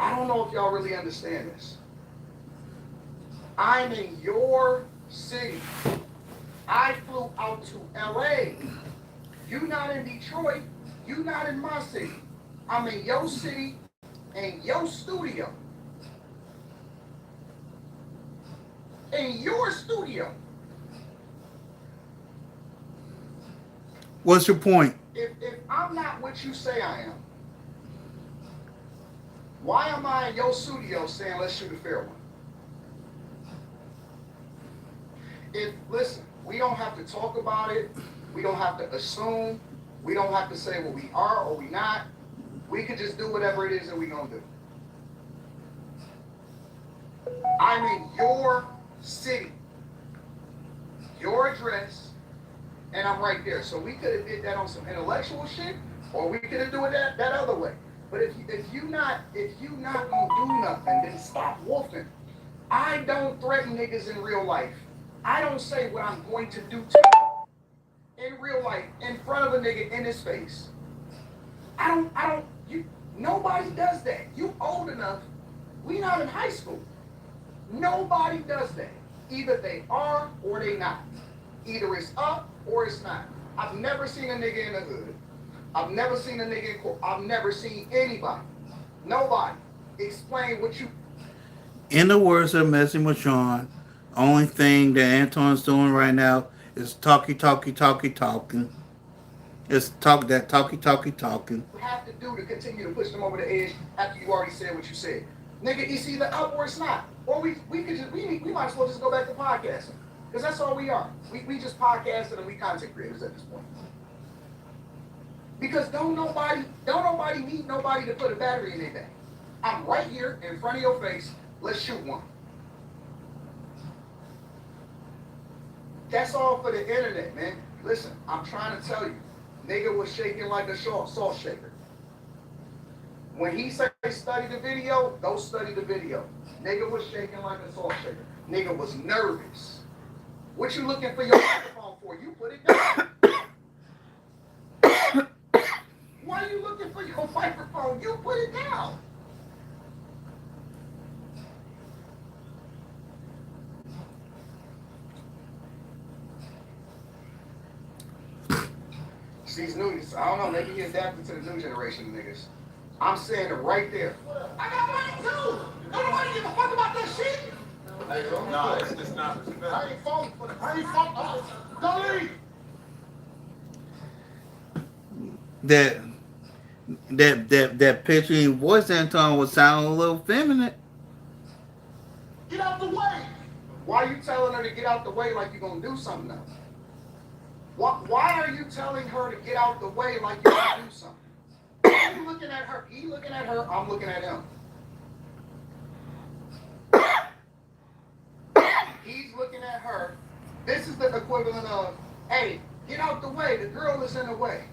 I don't know if y'all really understand this. I'm in your city. I flew out to LA. You not in Detroit. You not in my city. I'm in your city and your studio. In your studio.
What's your point?
If I'm not what you say I am, why am I in your studio saying let's shoot a fair one? Listen, we don't have to talk about it. We don't have to assume. We don't have to say what we are or we not. We could just do whatever it is that we're going to do. I'm in your city, your address, and I'm right there. So we could have did that on some intellectual shit, or we could have done it that other way. But if you not gonna do nothing, then stop wolfing. I don't threaten niggas in real life. I don't say what I'm going to do to you in real life in front of a nigga in his face. Nobody does that. You old enough. We not in high school. Nobody does that. Either they are or they not. Either it's up or it's not. I've never seen a nigga in the hood. I've never seen a nigga in court. I've never seen anybody. Nobody. Explain what you...
In the words of Messy Machon, only thing that Anton's doing right now is talking. It's talking.
have to do to continue to push them over the edge after you already said what you said. Nigga, it's either up or it's not. Or we might as well just go back to podcasting. Because that's all we are. We just podcasting and we content creators at this point. Because don't nobody need nobody to put a battery in their bag. I'm right here in front of your face. Let's shoot one. That's all for the internet, man. Listen, I'm trying to tell you. Nigga was shaking like a salt shaker. When he say study the video, go study the video. Nigga was shaking like a salt shaker. Nigga was nervous. What you looking for your microphone for? You put it down. Why are you looking for your microphone? You put it down. These news, I don't know, maybe he adapted to the new generation of niggas. I'm saying it right there. I got money too. Don't nobody give a fuck about that shit.
No, it's not. I ain't falling for that. I ain't falling. Don't leave.
That pitching voice Anton was sounding a little feminine.
Get out the way. Why are you telling her to get out the way like you're gonna do something else? Why are you telling her to get out the way like you're gonna do something? You looking at her, he looking at her, I'm looking at him. He's looking at her. This is the equivalent of, hey, get out the way, the girl is in the way.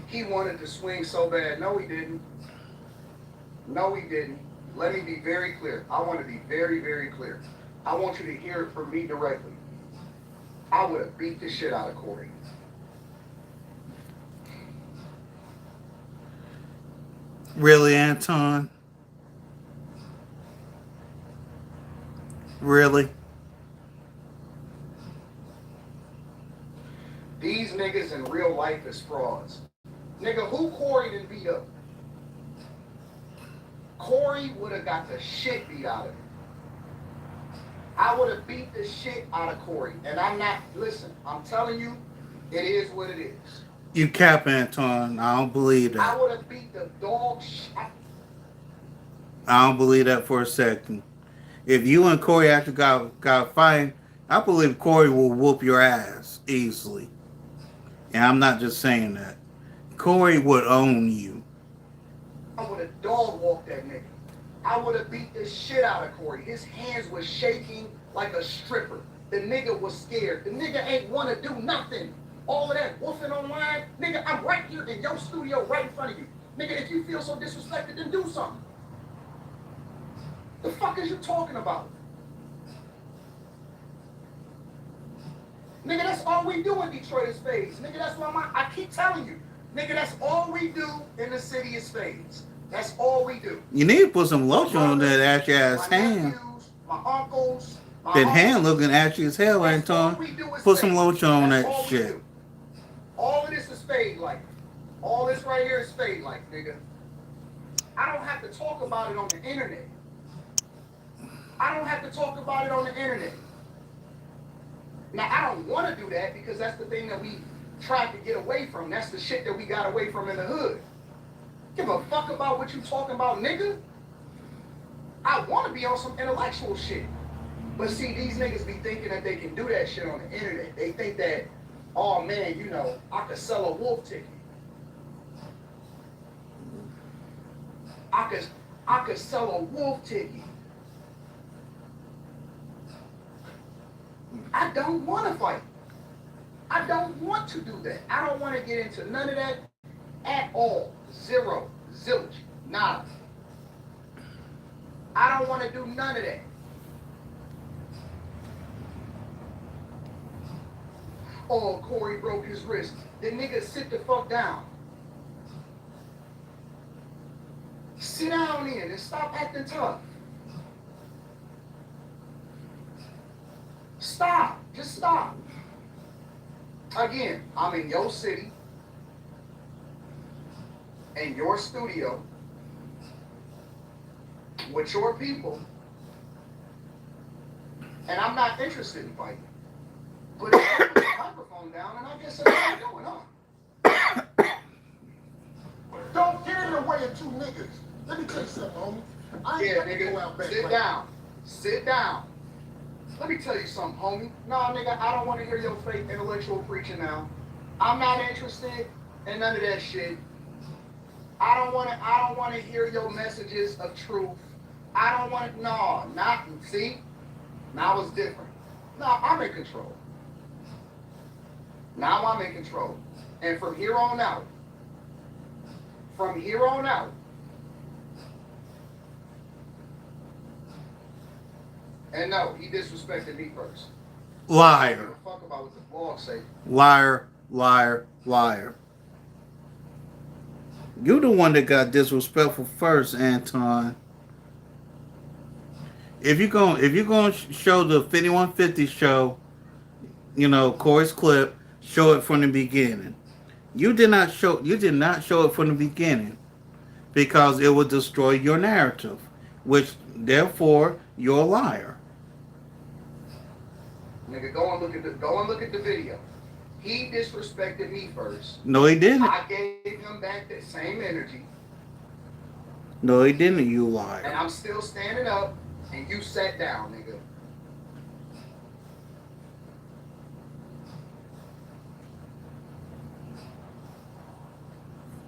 He wanted to swing so bad. No, he didn't. No, he didn't. Let me be very clear. I want to be very, very clear. I want you to hear it from me directly. I would have beat the shit out of Corey.
Really, Anton? Really?
These niggas in real life is frauds. Nigga, who Corey didn't beat up? Corey would have got the shit beat out of him. I would have beat the shit out of Corey. And I'm not, listen, I'm telling you, it is what it is.
You cap, Anton. I don't believe
I
that.
would have beat the dog shit.
I don't believe that for a second. If you and Corey actually got fighting, I believe Corey will whoop your ass easily. And I'm not just saying that. Corey would own you.
I would have dog walked that nigga. I would have beat the shit out of Corey. His hands was shaking like a stripper. The nigga was scared. The nigga ain't want to do nothing. All of that woofing online, nigga, I'm right here in your studio right in front of you. Nigga, if you feel so disrespected, then do something. The fuck is you talking about? Nigga, that's all we do in Detroit is fades. Nigga, that's why I keep telling you. Nigga, that's all we do in the city is fades. That's all we do.
You need to put some lotion on that ashy ass
My
hand.
nephews, my uncles, my
That
uncles,
hand looking ashy as hell,
that's all
Anton.
we do is
Put some
fade.
lotion on
That's
that
all we
shit.
do. All of this is fade like. All this right here is fade like, nigga. I don't have to talk about it on the internet. I don't have to talk about it on the internet. Now, I don't want to do that because that's the thing that we tried to get away from. That's the shit that we got away from in the hood. Give a fuck about what you talking about, nigga. I want to be on some intellectual shit. But see, these niggas be thinking that they can do that shit on the internet. They think that, oh man, you know, I could sell a wolf ticket. I could sell a wolf ticket. I don't want to fight. I don't want to do that. I don't want to get into none of that at all. Zero. Zilch. Nada. I don't want to do none of that. Oh, Corey broke his wrist. The nigga sit the fuck down. Sit down in and stop acting tough. Stop. Just stop. Again, I'm in your city, in your studio, with your people, and I'm not interested in fighting. But if you put the microphone down, and I guess that's what you're doing, huh?
Don't get in the way of two niggas. Let me tell you something, homie. I ain't
Yeah,
gonna go out
nigga,
back.
sit down. Sit down. Let me tell you something, homie. Nah, nigga, I don't want to hear your fake intellectual preaching now. I'm not interested in none of that shit. I don't want to hear your messages of truth. I don't want to, no, not, see? Now it's different. Now I'm in control. Now I'm in control. And from here on out, and no, he disrespected me first. I don't
Liar.
give a fuck about what the blog say.
Liar. Liar. Liar. You the one that got disrespectful first, Anton. If you're gonna show the 5150 show, you know, Corey's clip, show it from the beginning. You did not show it from the beginning because it would destroy your narrative, which therefore you're a liar.
Nigga, go and look at the video. He disrespected me first.
No, he didn't.
I gave him back that same energy,
No, he didn't. You
and
liar.
I'm still standing up, and you sat down, nigga.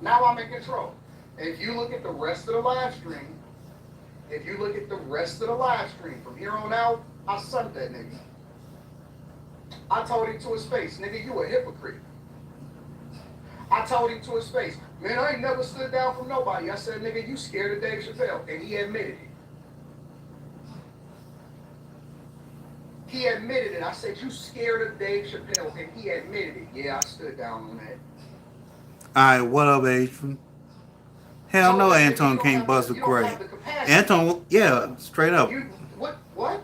Now I'm in control. If you look at the rest of the live stream, from here on out, I sucked that nigga. I told him to his face, nigga, you a hypocrite. I told him to his face, man, I ain't never stood down from nobody. I said, nigga, you scared of Dave Chappelle. And he admitted it. He admitted it. I said, you scared of Dave Chappelle. And he admitted it. Yeah, I stood down on that.
Alright, what up, Adrian? Hell no, Anton can't bust a grade. Anton, yeah, straight up.
You, what? What?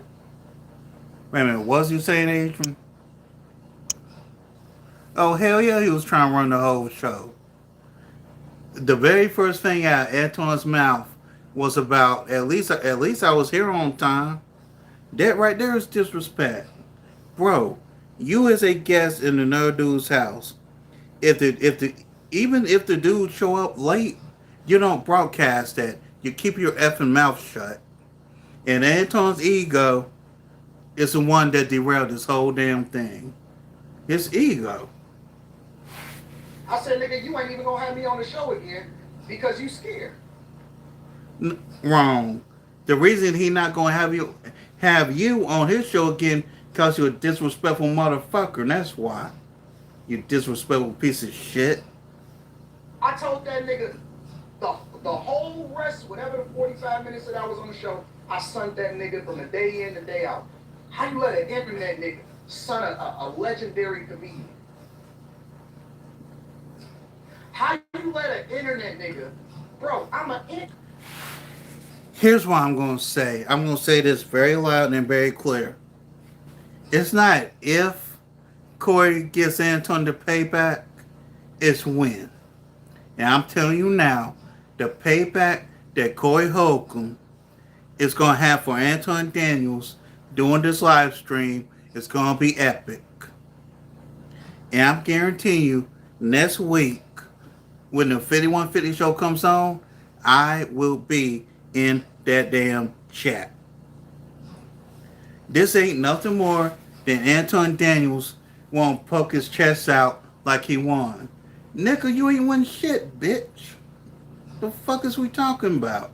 Wait a minute, what was you saying, Adrian? Oh, hell yeah, he was trying to run the whole show. The very first thing out of Anton's mouth was about at least I was here on time. That right there is disrespect, bro. You as a guest in another dude's house. If the even if the dude show up late, you don't broadcast that. You keep your effing mouth shut. And Anton's ego is the one that derailed this whole damn thing. His ego.
I said, nigga, you ain't even gonna have me on the show again because you scared.
Wrong. The reason he not gonna have you on his show again because you're a disrespectful motherfucker. And that's why. You disrespectful piece of shit.
I told that nigga the whole rest, whatever the 45 minutes that I was on the show, I sunned that nigga from the day in to day out. How you let an internet nigga son a legendary comedian? How you let an internet nigga, bro?
Here's what I'm gonna say. I'm gonna say this very loud and very clear. It's not if Corey gets Anton the payback, it's when. And I'm telling you now, the payback that Corey Holcomb is gonna have for Anton Daniels doing this live stream is gonna be epic. And I'm guaranteeing you, next week when the 5150 show comes on, I will be in that damn chat. This ain't nothing more than Anton Daniels won't poke his chest out like he won. Nigga, you ain't won shit, bitch. The fuck is we talking about?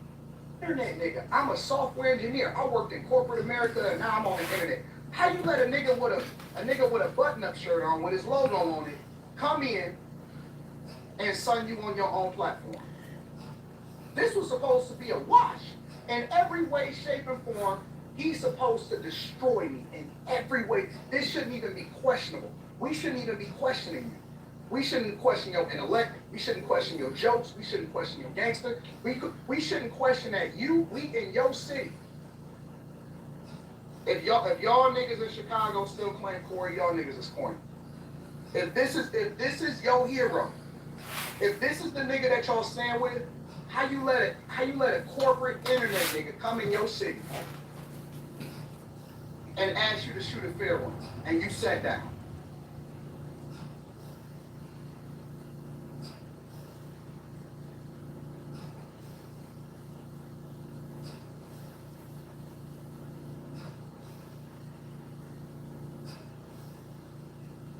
Internet nigga. I'm a software engineer. I worked in corporate America and now I'm on the internet. How you let a nigga with a button-up shirt on with his logo on it come in and son you on your own platform? This was supposed to be a wash. In every way, shape, and form, he's supposed to destroy me in every way. This shouldn't even be questionable. We shouldn't even be questioning you. We shouldn't question your intellect. We shouldn't question your jokes. We shouldn't question your gangster. We shouldn't question that we in your city. If y'all niggas in Chicago still claim Corey, y'all niggas is corny. If this is your hero, if this is the nigga that y'all stand with, how you let a corporate internet nigga come in your city and ask you to shoot a fair one, and you sat down?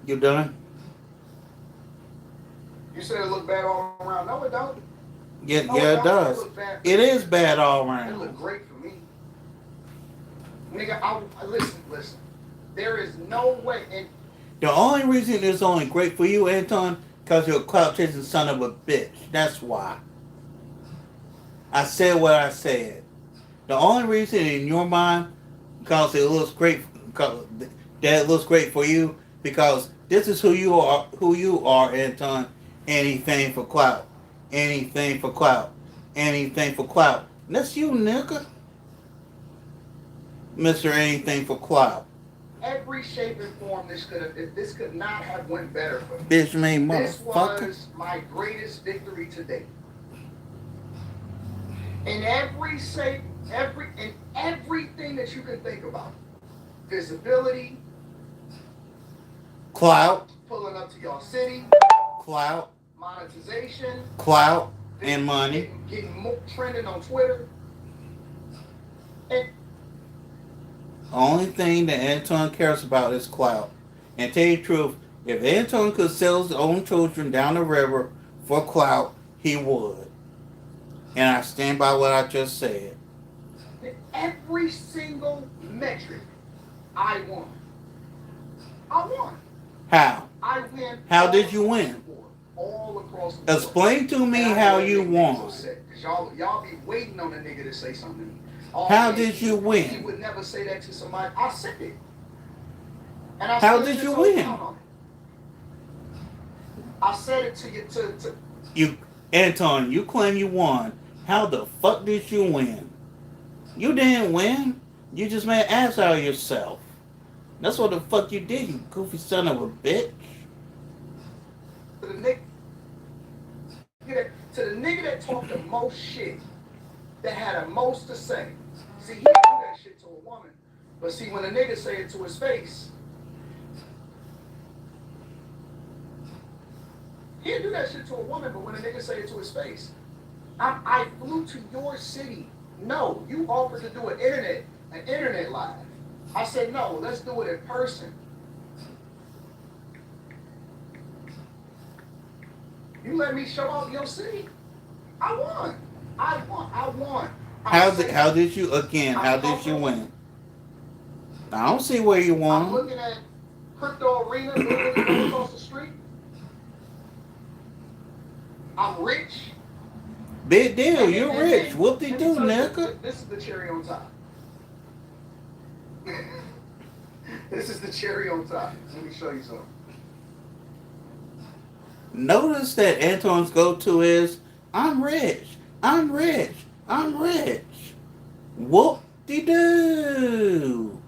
You done?
You said it looked bad all around. No, it don't.
Yeah,
No,
yeah, it
don't.
does.
Look bad.
It is bad all
It
around.
looked great for me. Nigga, listen. There is no way. And
The only reason it's only great for you, Anton, because you're a clout chasing son of a bitch. That's why. I said what I said. The only reason in your mind, because it looks great, because that it looks great for you, because this is who you are, Anton. Anything for clout. Anything for clout. Anything for clout. That's you, nigga. Mr. Anything for clout.
every shape and form, this could not have went better for me.
Bitch made
This
motherfucker.
was my greatest victory to date. In every shape, in everything that you can think about. Visibility,
Clout.
pulling up to your city,
Clout.
monetization,
Clout. And money.
getting more trending on Twitter. And
Only thing that Anton cares about is clout. And tell you the truth, if Anton could sell his own children down the river for clout, he would. And I stand by what I just said.
every single metric, I won. I won.
How?
I win.
How did you win?
All across the board.
Explain to me
And I
how
know
you
niggas
won.
upset, 'cause y'all be waiting on a nigga to say something to me.
How did you
He
win?
would never say that to somebody. I said it. And I
How
stood
did
this
you
whole
win?
time on it. I said it to you to
You, Anton, you claim you won. How the fuck did you win? You didn't win. You just made an ass out of yourself. That's what the fuck you did, you goofy son of a bitch.
the nigga that talked the most shit that had the most to say. See, he didn't do that shit to a woman. But see, when a nigga say it to his face, he didn't do that shit to a woman, but when a nigga say it to his face, I flew to your city. No, you offered to do an internet live. I said, no, let's do it in person. You let me show out your city. I won.
How did you win? I don't see where you
I'm
won.
looking at Crypto Arena, literally right across the street. I'm rich.
Big deal, you're rich. Whoop de
Let
doo,
me tell you,
nigga.
This is the cherry on top. This is the cherry on top. Let me show you something.
Notice that Anton's go-to is, I'm rich. I'm rich. I'm rich. Whoop de doo.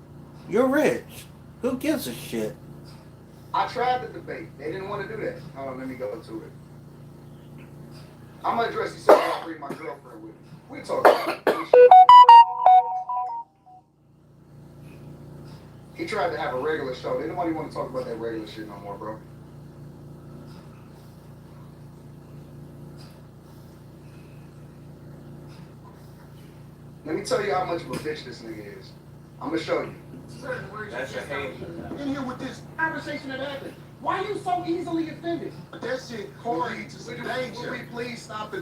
You're rich. Who gives a shit?
I tried the debate. They didn't want to do that. Hold on, let me go to it. I'm gonna address these something. I'll bring my girlfriend with me. We talk about it. He tried to have a regular show. They nobody want to talk about that regular shit no more, bro. Let me tell you how much of a bitch this nigga is. I'm gonna show you.
That's a hate.
In here with this conversation that happened. Why are you so easily offended?
But that shit corny to some
Will
danger.
we please stop the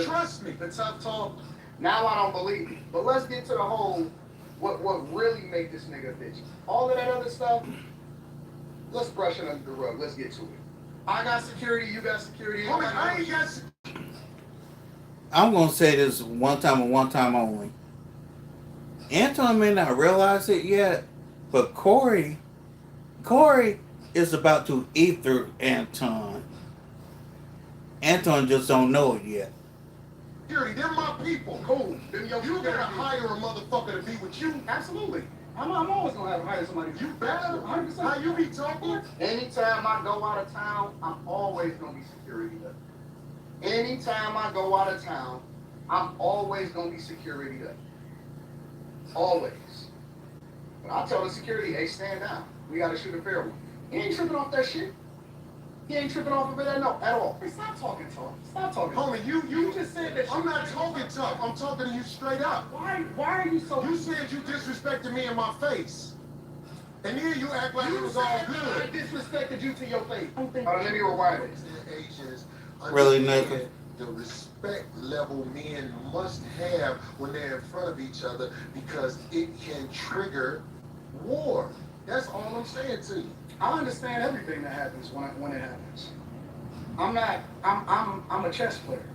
Trust me.
the tough talk? Now I don't believe you. But let's get to the whole what really made this nigga a bitch. All of that other stuff, let's brush it under the rug. Let's get to it. I got security, you got security.
Homie, I ain't got
I'm going to say this one time and one time only. Anton may not realize it yet, but Corey is about to eat through Anton. Anton just don't know it yet.
security. They're my people.
Cool. Then
You gotta hire a motherfucker to be with you.
Absolutely. I'm always gonna have to hire somebody.
You better.
100%.
How you be talking?
Anytime I go out of town, I'm always gonna be security up. Anytime I go out of town, I'm always gonna be security up. Always. But I tell the security, hey, stand down. We gotta shoot a fair one. He ain't tripping off that shit. He ain't tripping off of it at all. Hey, stop talking tough. Stop talking.
Homie, you just said that. I'm not talking tough. I'm talking to you straight up.
Why are you so?
You said you disrespected me in my face. And then you act like it was all
I
good.
disrespected you to your face. Let me rewind it.
Asians
Really,
understand
nigga?
the respect level men must have when they're in front of each other because it can trigger war. That's all I'm saying to you.
I understand everything that happens when it happens. I'm a chess player.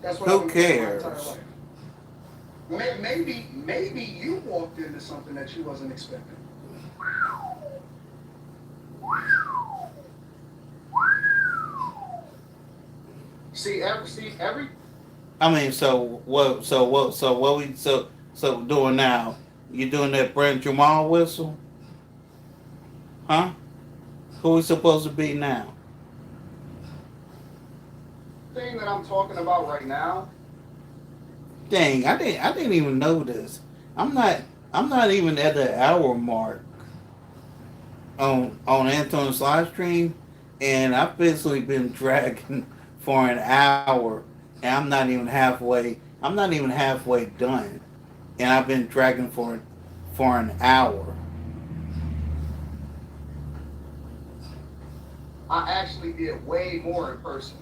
That's what
Who
I've been doing my
cares?
entire life. Maybe you walked into something that you wasn't expecting. See every
I mean, so what we doing now? You doing that Brent Jamal whistle? Huh? Who we supposed to be now?
thing that I'm talking about right now.
Dang, I didn't even know this. I'm not even at the hour mark on Anton's live stream, and I've basically been dragging for an hour, and I'm not even halfway done, and I've been dragging for an hour.
I actually did way more in person.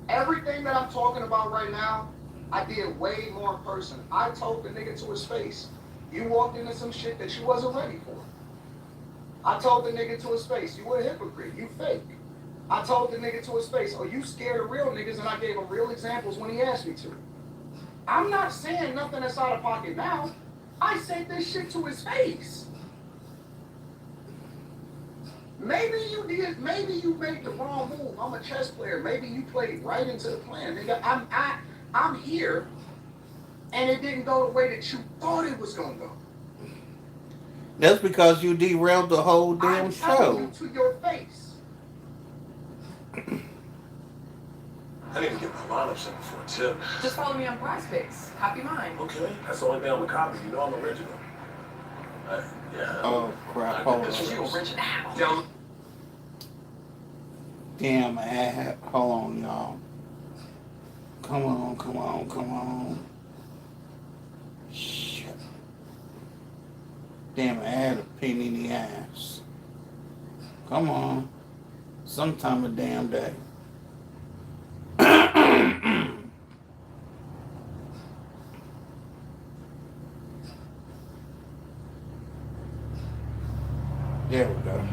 Everything that I'm talking about right now, I did way more in person. I told the nigga to his face, you walked into some shit that you wasn't ready for. I told the nigga to his face, you were a hypocrite, you fake. I told the nigga to his face, oh, you scared of real niggas, and I gave him real examples when he asked me to. I'm not saying nothing that's out of pocket now. I said this shit to his face. Maybe you did. Maybe you made the wrong move. I'm a chess player. Maybe you played right into the plan. Nigga, I'm here, and it didn't go the way that you thought it was gonna go.
That's because you derailed the whole damn
I'm telling
show.
you to your face.
I need to get my lineup set before 10.
Just follow me on PrizePicks. Copy mine.
Okay, that's the only thing I'm gonna copy. You know I'm original. Yeah.
Oh crap! Hold
This is
on.
you original.
Down.
Damn ad. Hold on, y'all. Come on. Shit. Damn ad a pain in the ass. Come on. Sometime a damn day. There we go.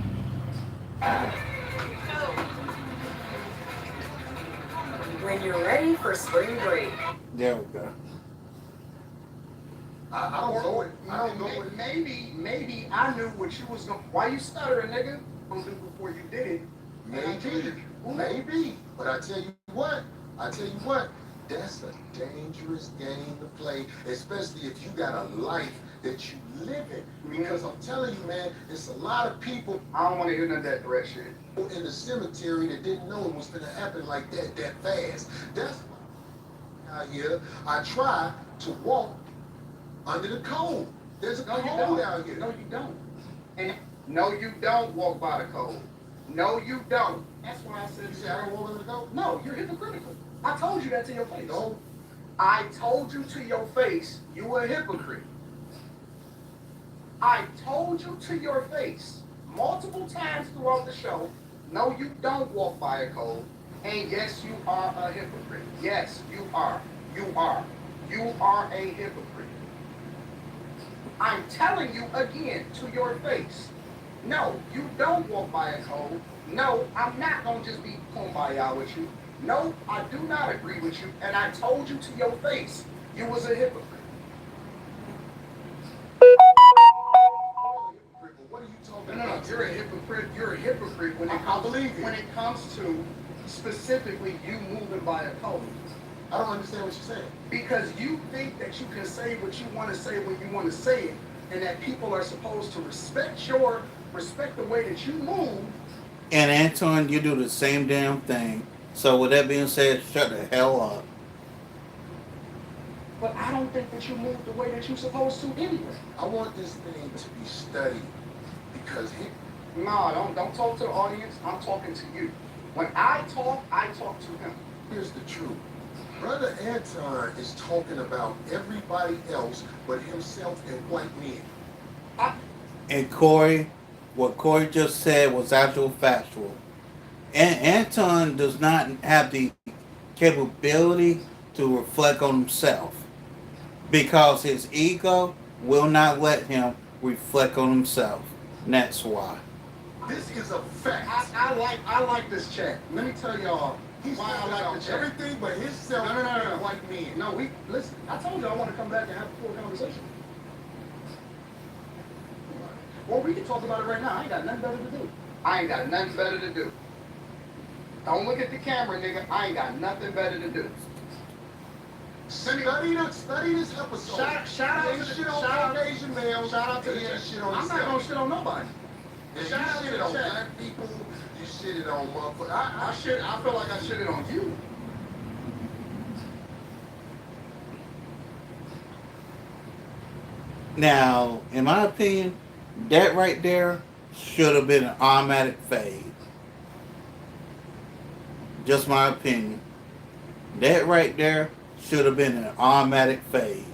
When you're ready for spring break.
There we go.
I don't know it. I
No,
don't know it.
maybe I knew what you was gonna. Why you stuttering, nigga? Don't do before you did it.
Maybe. But I tell you what, that's a dangerous game to play, especially if you got a life that you live in. Because I'm telling you, man, it's a lot of people
I don't want to hear none of that threat shit.
in the cemetery that didn't know it was gonna happen like that fast. That's why out here I try to walk under the code. There's a code out here.
No, you don't. And no, you don't walk by the code. No, you don't. That's why I said
You say I don't walk under the code?
no. You're hypocritical. I told you that to your face.
No.
I told you to your face you were a hypocrite. I told you to your face multiple times throughout the show, no, you don't walk by a code. And yes, you are a hypocrite. Yes, you are. You are. You are a hypocrite. I'm telling you again to your face, no, you don't walk by a code. No, I'm not going to just be kumbaya with you. No, I do not agree with you. And I told you to your face, you was a hypocrite.
What are you talking
No,
about?
you're a hypocrite. You're a hypocrite when it
I
comes,
believe you.
when it comes to specifically you moving by a code.
I don't understand what you're saying.
Because you think that you can say what you want to say when you want to say it, and that people are supposed to respect the way that you move.
And Anton, you do the same damn thing. So with that being said, shut the hell up.
But I don't think that you move the way that you're supposed to anyway.
I want this thing to be studied because
No, don't talk to the audience. I'm talking to you. When I talk to him.
here's the truth. Brother Anton is talking about everybody else but himself and white men.
And Corey, what Corey just said was actual factual. And Anton does not have the capability to reflect on himself because his ego will not let him reflect on himself. And that's why.
This is a fact.
I like this chat. Let me tell y'all
He's
why I
talking
like
about
the chat.
everything but himself
No.
and white men.
No, listen. I told you I want to come back and have a full conversation. Well, we can talk about it right now. I ain't got nothing better to do. I ain't got nothing better to do. Don't look at the camera, nigga. I ain't got nothing better to do.
Study this episode.
Shout out
He
to
ain't
the
shit on
shout
Caucasian males.
Shout out to
He
the
ain't
chat.
shit on
I'm not
himself.
gonna shit on nobody.
And
Shout out
you
to
shitted
the
on
chat.
black people. You shitted on motherfuckers.
I feel like I shitted on you.
Now, in my opinion, that right there should have been an automatic fade. Just my opinion. That right there should have been an automatic fade.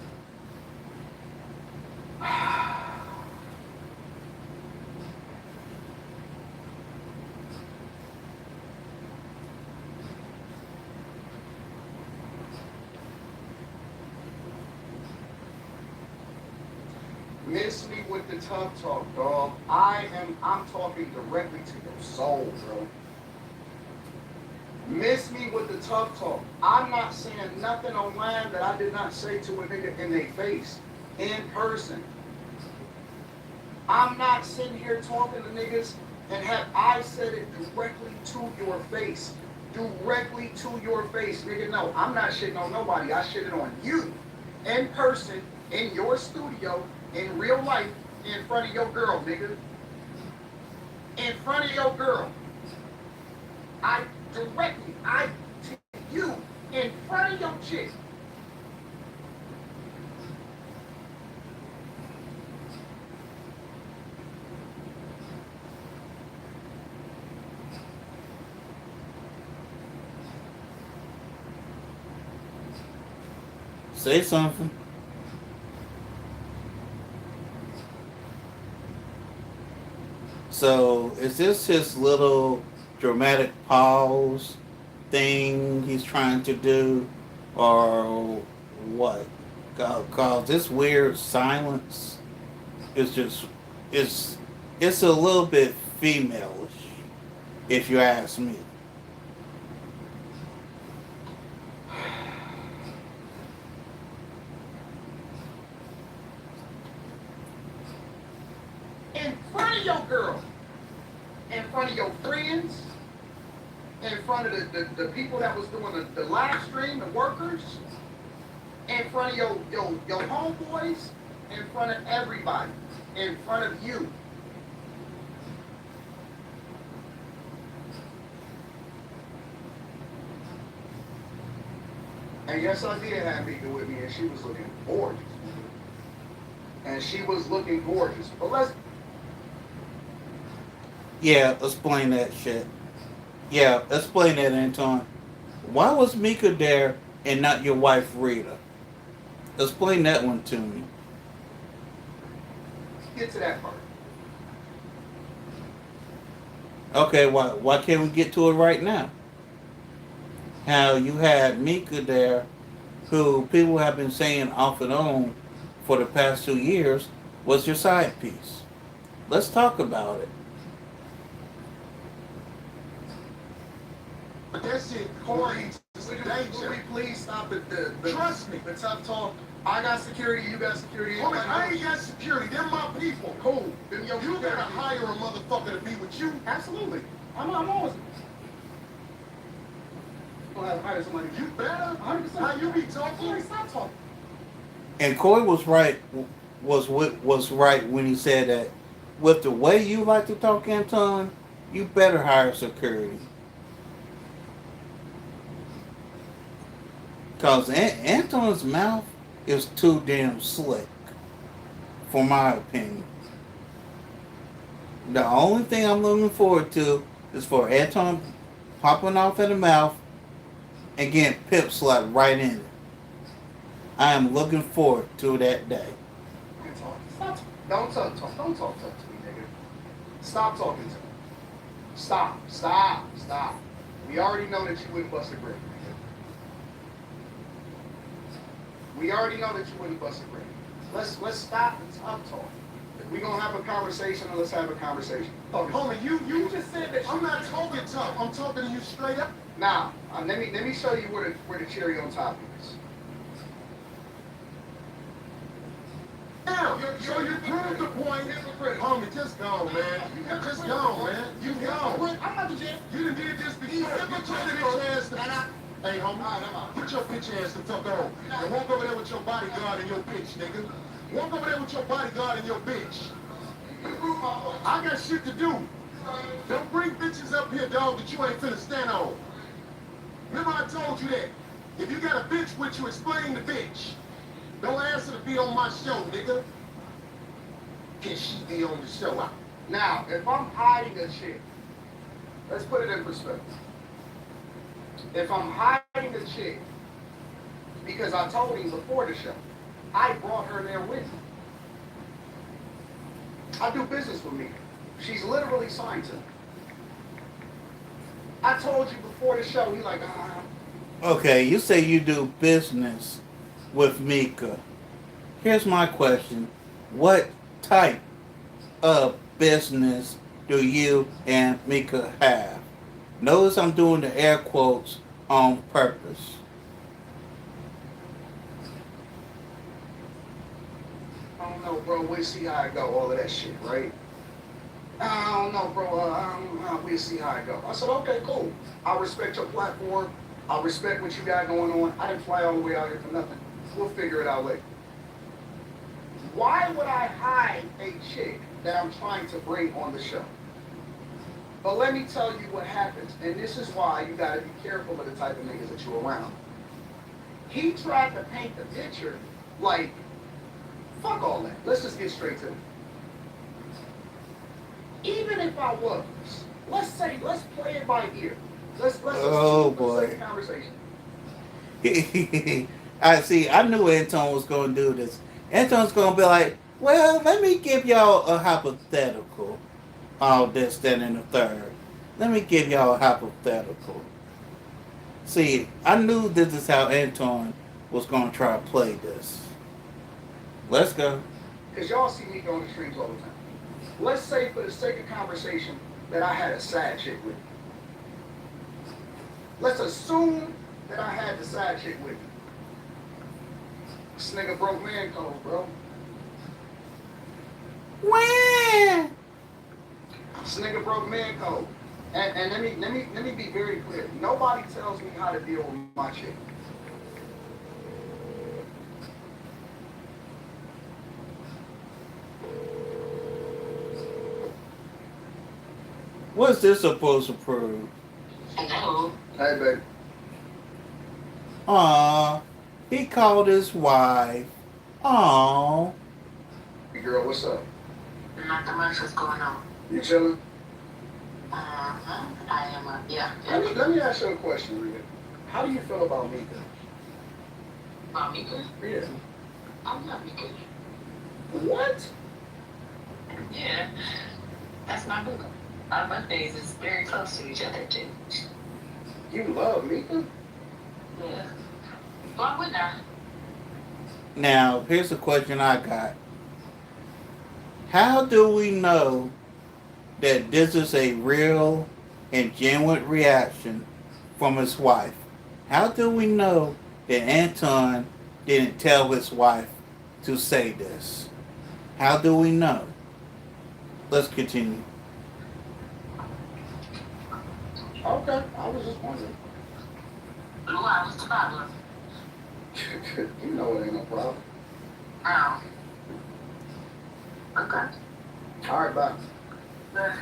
Miss me with the tough talk, dog. I'm talking directly to your soul, bro. Miss me with the tough talk. I'm not saying nothing online that I did not say to a nigga in their face, in person. I'm not sitting here talking to niggas and have I said it directly to your face. Directly to your face, nigga. No, I'm not shitting on nobody. I shitted on you. In person, in your studio, in real life, in front of your girl, nigga. In front of your girl. I to you chick.
Say something. So, is this his little dramatic pause thing he's trying to do, or what? Cause this weird silence is just it's it's a little bit femaleish, if you ask me.
In front of your girl, in front of your friends, in front of the people that was doing the live stream, the workers, in front of your homeboys, in front of everybody, in front of you. And yes, I did have Mika with me, and she was looking gorgeous. And she was looking gorgeous. But let's
Yeah, explain that shit. Yeah, explain that, Anton. Why was Mika there and not your wife Rita? Explain that one to me.
get to that part.
Okay, why can't we get to it right now? How you had Mika there, who people have been saying off and on for the past 2 years was your side piece. Let's talk about it.
But that shit corny to
Will
danger.
we please stop the
Trust me.
the tough talk? I got security, you got security.
Homie,
everybody
I
else.
ain't got security. They're my people.
Cool. Then your
You
security.
gotta hire a motherfucker to be with you.
Absolutely. I'm always. Gonna have to hire somebody.
You better.
100%.
How you be talking?
Stop talking.
And Corey was right. Was right when he said that with the way you like to talk, Anton, you better hire security. Cause Anton's mouth is too damn slick, for my opinion. The only thing I'm looking forward to is for Anton popping off at the mouth and getting pip slapped right in it. I am looking forward to that day.
Stop. Don't talk. Don't talk to me, nigga. Stop talking to me. Stop. We already know that you wouldn't bust a grape, nigga. We already know that you wouldn't bust a grape. Let's stop and stop talking. If we gonna have a conversation, then let's have a conversation.
Homie, you just said that. I'm not talking tough. I'm talking to you straight up.
Now, let me show you where the cherry on top is.
Now, so you proved the point. Homie, just go, man. Just go, man. You go.
I'm not the jam.
You done did this before. Get your bitch ass the Hey, homie, get your bitch ass the fuck on. And walk over there with your bodyguard and your bitch, nigga. Walk over there with your bodyguard and your bitch. I got shit to do. Don't bring bitches up here, dog, that you ain't finna stand on. Remember I told you that. If you got a bitch with you, explain the bitch. Don't ask her to be on my show, nigga. Can she be on the show?
Now, if I'm hiding a chick, let's put it in perspective. If I'm hiding a chick because I told him before the show, I brought her there with me. I do business with me. She's literally signed to me. I told you before the show, he like,
Okay, you say you do business with Mika. Here's my question. What type of business do you and Mika have? Notice I'm doing the air quotes on purpose.
I don't know, bro. We'll see how it go. All of that shit, right? I don't know, bro. We'll see how it go. I said, okay, cool. I respect your platform. I respect what you got going on. I didn't fly all the way out here for nothing. We'll figure it out later. Why would I hide a chick that I'm trying to bring on the show? But let me tell you what happens, and this is why you gotta be careful of the type of niggas that you're around. He tried to paint the picture like, fuck all that. Let's just get straight to it. Even if I was, let's play it by ear. Let's
Oh
assume for the sake
boy.
of conversation.
I see. I knew Anton was going to do this. Anton's going to be like, well, let me give y'all a hypothetical. All this, that, and the third. Let me give y'all a hypothetical. See, I knew this is how Anton was going to try to play this. Let's go.
Because y'all see me go on the streams all the time. Let's say for the sake of conversation that I had a side chick with me. Let's assume that I had the side chick with me. This nigga broke man code, bro.
Wah!
This nigga broke man code. And let me be very clear. Nobody tells me how to deal with my chick.
What's this supposed to prove?
Hello.
Hey, baby.
Aw, he called his wife. Aw.
Hey, girl, what's up?
Not much. What's going on?
You chilling?
I am. Yeah.
Let me ask you a question, Rita. How do you feel about Mika?
About Mika?
Yeah.
I love Mika.
What?
Yeah. That's my boo. Our birthdays is very close to each other too.
You love Mika?
Yeah. Why wouldn't I?
Now, here's a question I got. How do we know that this is a real and genuine reaction from his wife? How do we know that Anton didn't tell his wife to say this? How do we know? Let's continue.
Okay, I was just wondering.
Why? What's the problem?
You know it ain't no problem.
Oh. Okay.
All right, bye.
Uh,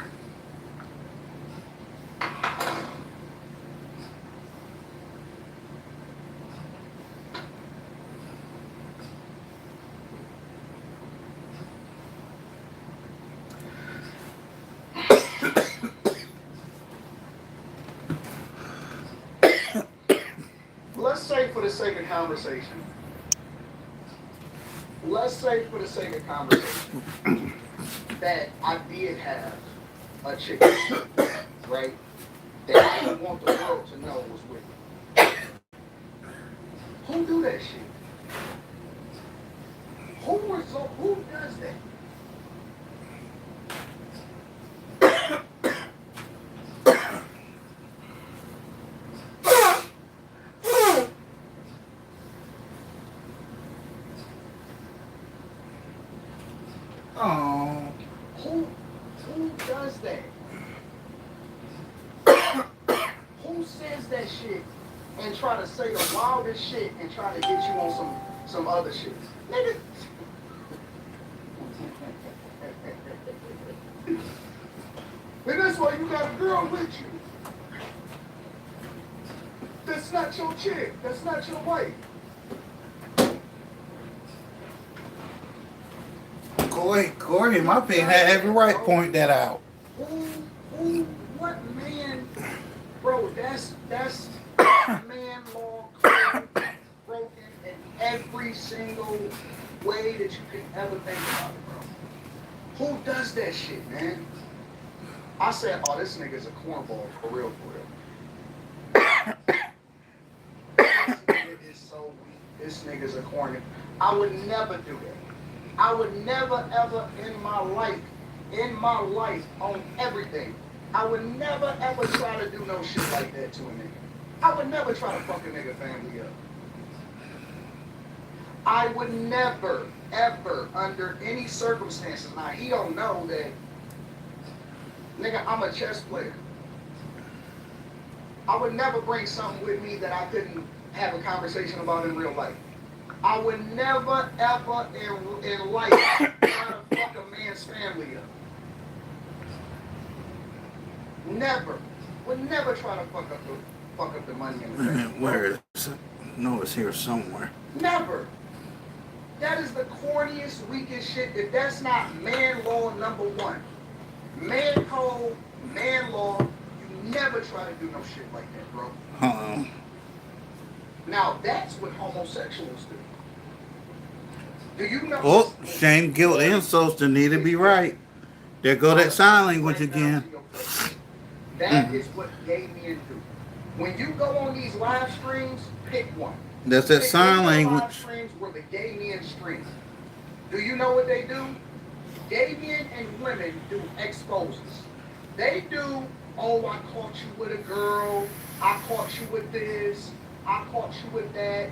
Let's say for the sake of conversation. Let's say for the sake of conversation that I did have a chick, right? That I didn't want the world to know was with me. Who do that shit? Who does that?
Oh.
Who does that? Who says that shit and try to say the wildest shit and try to get you on some other shit? Nigga. And that's why you got a girl with you. That's not your chick. That's not your wife.
Corey, in my opinion, had every right to point that out.
What man, bro? That's man law code broken in every single way that you could ever think about it, bro. Who does that shit, man? I said, oh, this nigga's a cornball for real, for real. This nigga is so weak. This nigga's a corny. I would never do that. I would never ever in my life, on everything, I would never ever try to do no shit like that to a nigga. I would never try to fuck a nigga family up. I would never, ever, under any circumstances, now he don't know that, nigga, I'm a chess player. I would never bring something with me that I couldn't have a conversation about in real life. I would never, ever in life try to fuck a man's family up. Never. Would never try to fuck up the money in the family.
Where is it? No, it's here somewhere.
Never. That is the corniest, weakest shit. If that's not man law number one, man code, man law, you never try to do no shit like that, bro. Now that's what homosexuals do. Do you know?
Oh, shame, guilt, insults that need to be right. There go that sign language again.
That is what gay men do. When you go on these live streams, pick one.
That's that
Pick
sign
one of the live
language.
streams where the gay men stream. Do you know what they do? Gay men and women do exposes. They do, oh, I caught you with a girl. I caught you with this. I caught you with that.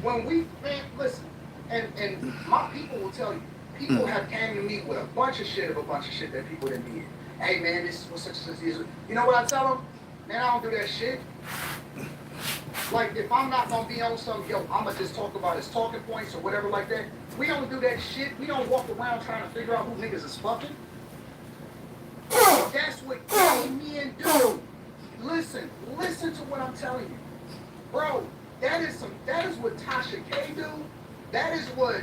When we, man, listen, and my people will tell you, people have came to me with a bunch of shit that people didn't need. Hey, man, this is what such and such is. You know what I tell them? Man, I don't do that shit. Like, if I'm not gonna be on something, yo, I'ma just talk about his talking points or whatever like that. We don't do that shit. We don't walk around trying to figure out who niggas is fucking. That's what gay men do. Listen to what I'm telling you. Bro, that is what Tasha K do. That is what.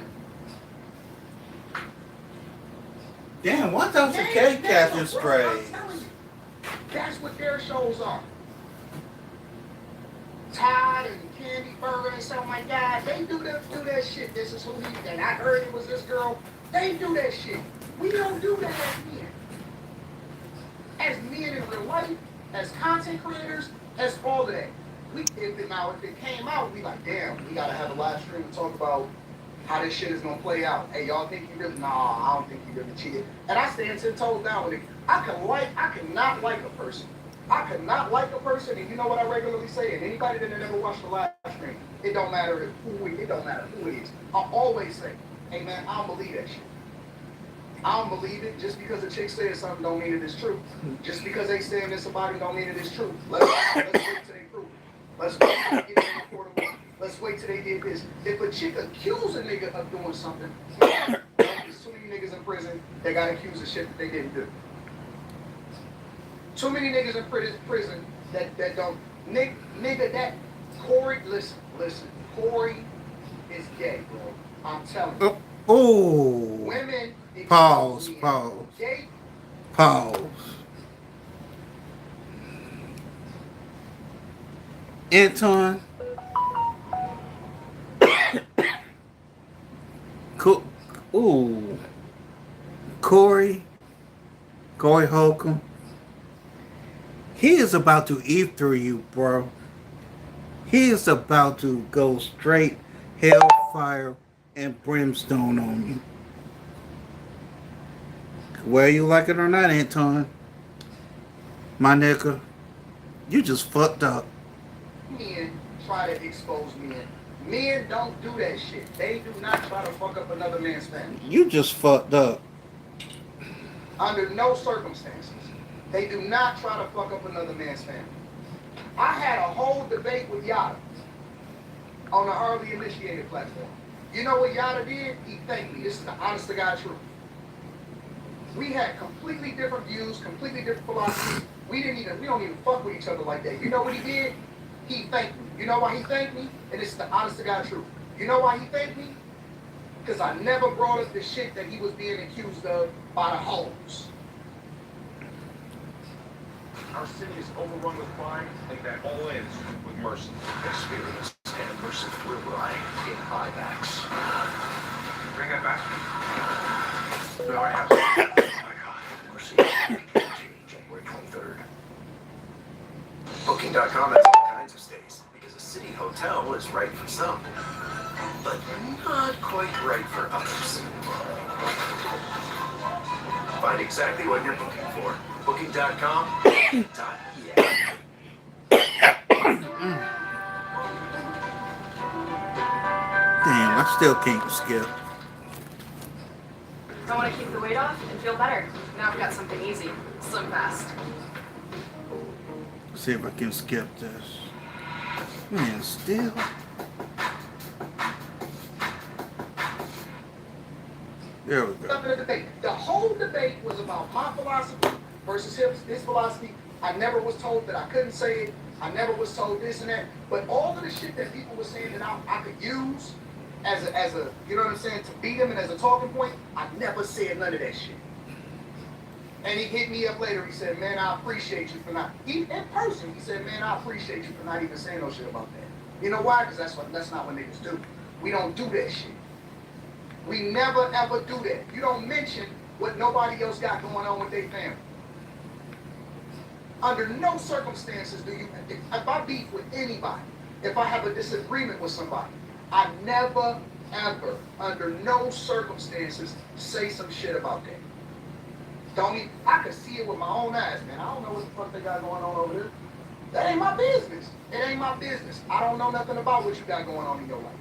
Damn, why don't you K catching strays?
That's what their shows are. Todd and Candy Burger and something like that. They do that shit. This is who he, and I heard it was this girl. They do that shit. We don't do that as men. As men in real life, as content creators, as all of that. If it came out, we like, damn, we gotta have a live stream to talk about how this shit is gonna play out. Hey, y'all think you really? Nah, I don't think you really cheated. And I stand 10 toes down with it. I cannot like a person. I could not like a person, and you know what I regularly say, and anybody that never watched the live stream, it don't matter who it is. I always say, hey man, I don't believe that shit. I don't believe it. Just because a chick says something don't mean it is true. Just because they saying this about it don't mean it is true. Let's wait till they prove it. Let's wait till they get in the court of law. Let's wait till they did this. If a chick accuse a nigga of doing something, there's too many niggas in prison that got accused of shit that they didn't do. Too many niggas in prison that don't. Nigga, that Corey, listen. Corey is gay, bro. I'm telling you.
Oh.
Women.
Pause.
Gay.
Pause. Anton. Ooh. Corey Holcomb. He is about to eat through you, bro. He is about to go straight hellfire and brimstone on you. Whether you like it or not, Anton, my nigga, you just fucked up.
Men try to expose men. Men don't do that shit. They do not try to fuck up another man's family.
You just fucked up.
Under no circumstances. They do not try to fuck up another man's family. I had a whole debate with Yada on the early initiated platform. You know what Yada did? He thanked me. This is the honest to God truth. We had completely different views, completely different philosophies. We don't even fuck with each other like that. You know what he did? He thanked me. You know why he thanked me? And this is the honest to God truth. You know why he thanked me? Because I never brought up the shit that he was being accused of by the hoes.
Our city is overrun with crime, and that all ends with mercy.
Experience and mercy will lie in IMAX.
Bring that back.
No, I have. Mercy. January 23rd. Booking.com has all kinds of stays because a city hotel is right for some, but not quite right for others. Find exactly what you're booking for. Booking.com.
Damn, I still can't skip.
I want to keep the weight off and feel better. Now I've got something easy. Slim fast.
See if I can skip this. Man, still. There we go.
Up in the debate. The whole debate was about my philosophy versus his philosophy. I never was told that I couldn't say it. I never was told this and that. But all of the shit that people were saying that I could use as a, you know what I'm saying, to beat him and as a talking point, I never said none of that shit. And he hit me up later. He said, man, I appreciate you for not, in person, he said, man, I appreciate you for not even saying no shit about that. You know why? Because that's not what niggas do. We don't do that shit. We never ever do that. You don't mention what nobody else got going on with their family. Under no circumstances do you, if I beef with anybody, if I have a disagreement with somebody, I never, ever, under no circumstances, say some shit about that. Don't even, I could see it with my own eyes, man. I don't know what the fuck they got going on over there. That ain't my business. It ain't my business. I don't know nothing about what you got going on in your life.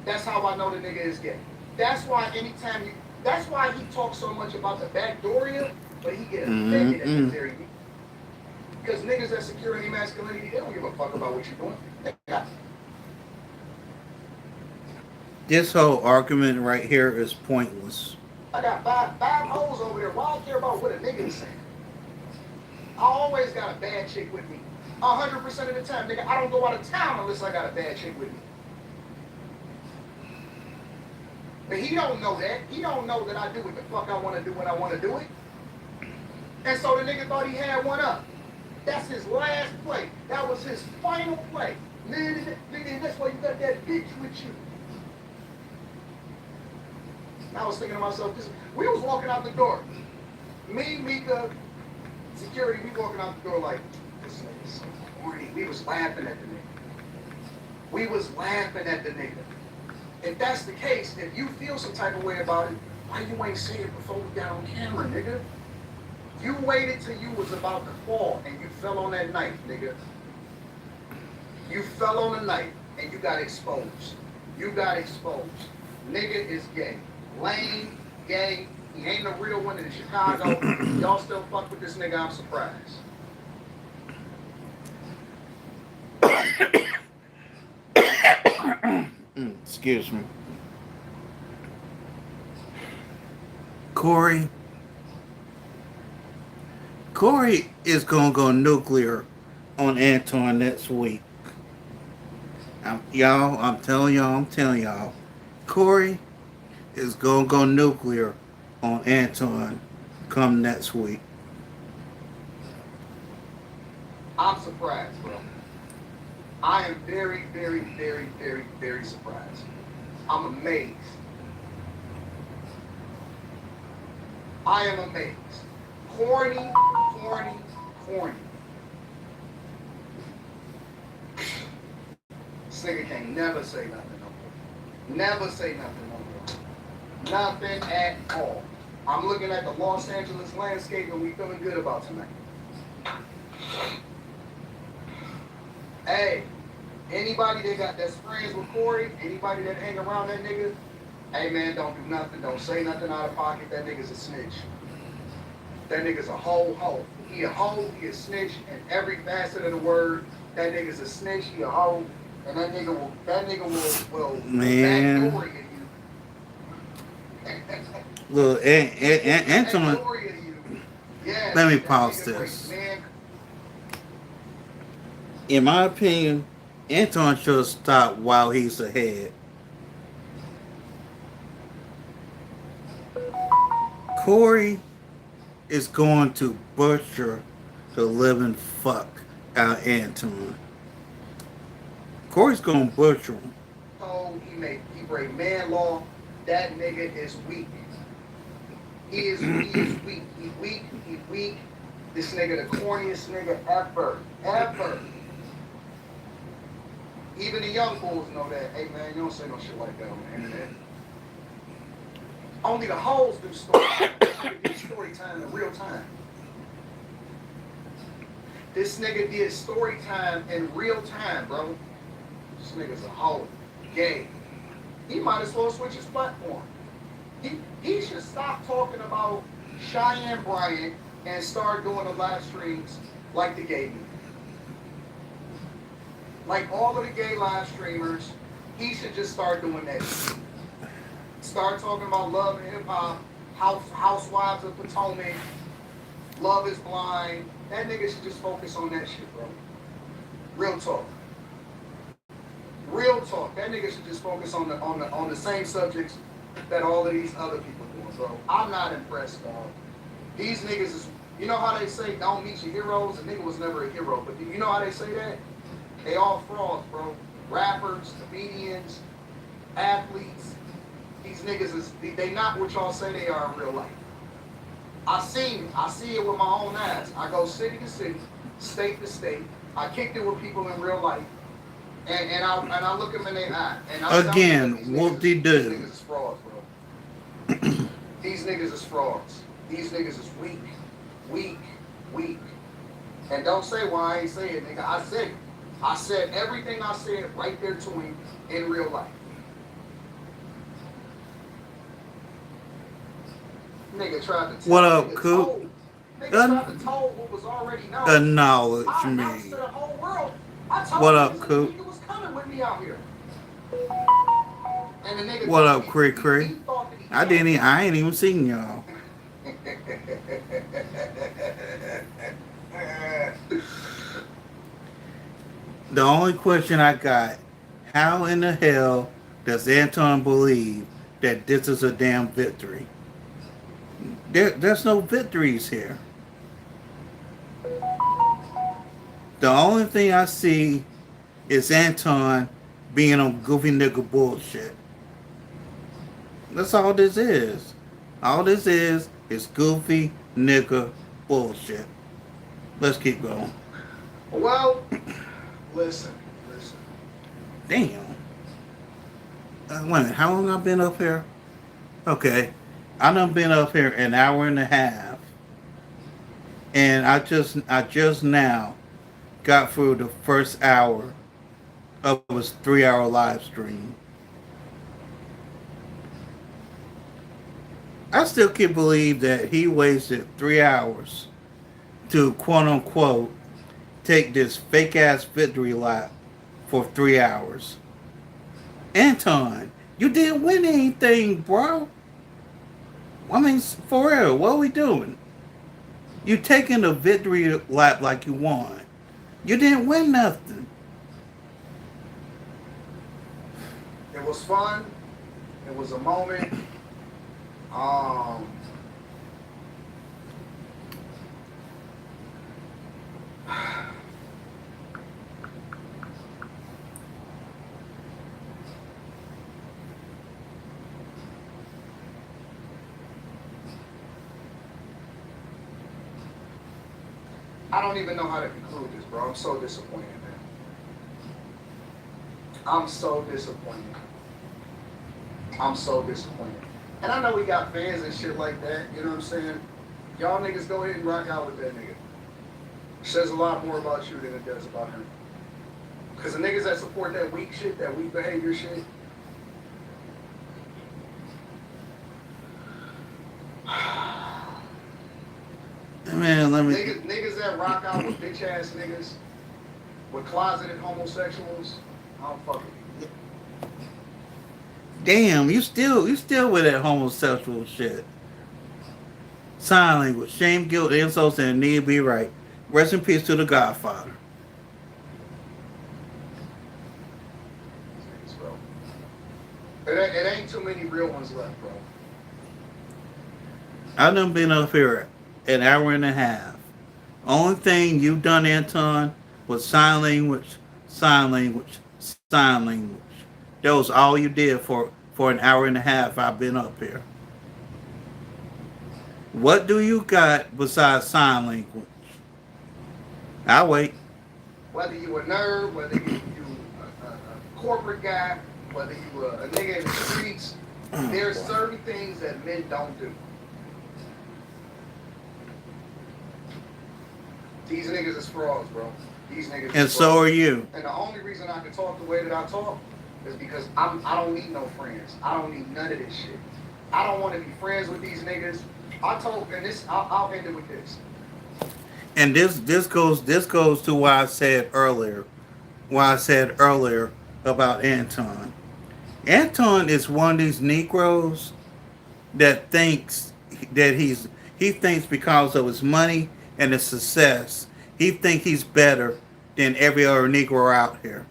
That's how I know the nigga is gay. That's why anytime you, that's why he talks so much about the backdooria, but he get offended at the very end. Because niggas that secure any masculinity, they don't give a fuck about what you're doing. They got
This whole argument right here is pointless.
I got five hoes over there. Why I don't care about what a nigga is saying? I always got a bad chick with me. 100% of the time, nigga, I don't go out of town unless I got a bad chick with me. But he don't know that. He don't know that I do what the fuck I want to do when I want to do it. And so the nigga thought he had one up. That's his last play. That was his final play. Man, nigga, that's why you got that bitch with you. I was thinking to myself, we was walking out the door. Me, Mika, security, we walking out the door like, this nigga's so horny. We was laughing at the nigga. We was laughing at the nigga. If that's the case, if you feel some type of way about it, why you ain't say it before we got on camera, nigga? You waited till you was about to fall and you fell on that knife, nigga. You fell on the knife and you got exposed. You got exposed. Nigga is gay. Lame, gay, he ain't a real one in Chicago. Y'all still fuck with this nigga, I'm surprised.
Excuse me. Corey is gonna go nuclear on Anton next week. I'm telling y'all. Corey is gonna go nuclear on Anton come next week.
I'm surprised, bro. I am very, very, very, very, very surprised. I'm amazed. I am amazed. Corny, corny, corny. This nigga can't never say nothing no more. Never say nothing no more. Nothing at all. I'm looking at the Los Angeles landscape and we feeling good about tonight. Hey, anybody that's friends with Corey, anybody that hang around that nigga, hey man, don't do nothing, don't say nothing out of pocket. That nigga's a snitch. That nigga's a hoe. He a hoe, he a snitch in every facet of the word. That nigga's a snitch, he a hoe, and that nigga will
Man.
backdoor you.
Look, Anton.
Yes,
Let me
that
pause
nigga
this.
great, man.
In my opinion, Anton should stop while he's ahead. Corey is going to butcher the living fuck out of Anton. Corey's going to butcher him.
Oh, he break man law. That nigga is weak. He is weak. He weak. This nigga the corniest nigga ever. Even the young bulls know that. Hey man, you don't say no shit like that on the internet. Only the hoes do story time. Do story time in real time. This nigga did story time in real time, bro. This nigga's a hoe. Gay. He might as well switch his platform. He should stop talking about Cheyenne Bryant and start doing the live streams like the gay people. Like all of the gay live streamers, he should just start doing that shit. Start talking about love and hip hop, housewives of Potomac, Love is Blind. That nigga should just focus on that shit, bro. Real talk. Real talk. That nigga should just focus on the same subjects that all of these other people doing, bro. I'm not impressed, dog. These niggas is, you know how they say don't meet your heroes? A nigga was never a hero, but you know how they say that? They all frauds, bro. Rappers, comedians, athletes. These niggas is, they not what y'all say they are in real life. I seen it. I see it with my own eyes. I go city to city, state to state. I kicked it with people in real life. And I look them in their eye. And I
Again, whoop de
These
doo.
niggas is frauds, bro. These niggas is frauds. These niggas is weak. Weak. Weak. And don't say why I ain't say it, nigga. I said it. I said everything I said right there to him in real life. Nigga tried to tell
What up,
nigga
Coop?
told- Nigga tried to tell what was already known.
Acknowledge
I announced
me.
to the whole world. I told
What
niggas
up,
this
Coop?
nigga was coming with me out here. And the nigga
What
thought
up,
he-
Cree
he
Cree?
thought that he
I ain't even seen y'all. The only question I got, how in the hell does Anton believe that this is a damn victory? There's no victories here. The only thing I see is Anton being on goofy nigga bullshit. That's all this is. All this is goofy nigga bullshit. Let's keep going.
Well, listen.
Damn. Wait a minute, how long I been up here? Okay. I done been up here an hour and a half. And I just now got through the first hour of his 3-hour live stream. I still can't believe that he wasted 3 hours to quote unquote take this fake ass victory lap for 3 hours. Anton, you didn't win anything, bro. I mean, for real, what are we doing? You taking a victory lap like you won. You didn't win nothing.
It was fun. It was a moment. I don't even know how to conclude this, bro. I'm so disappointed, man. I'm so disappointed. I'm so disappointed. And I know we got fans and shit like that, you know what I'm saying? Y'all niggas go ahead and rock out with that nigga. Says a lot more about you than it does about him. Because the niggas that support that weak shit, that weak behavior shit,
Man, let me.
niggas that rock out with bitch ass niggas, with closeted homosexuals, I don't fuck with you.
Damn, you still with that homosexual shit. Sign language, shame, guilt, insults, and need to be right. Rest in peace to the Godfather.
These niggas, bro. It ain't too many real ones left, bro.
I done been up here an hour and a half. Only thing you done, Anton, was sign language, sign language, sign language. That was all you did for an hour and a half I've been up here. What do you got besides sign language? I'll wait.
Whether you a nerd, whether you a corporate guy, whether you a nigga in the streets, there's certain things that men don't do. These niggas is frauds, bro. These niggas
And
is
so
frauds.
are you.
And the only reason I can talk the way that I talk is because I don't need no friends. I don't need none of this shit. I don't want to be friends with these niggas. I'll end it with this.
And this goes to what I said earlier. What I said earlier about Anton. Anton is one of these Negroes that thinks that he thinks because of his money and his success, he think he's better than every other Negro out here.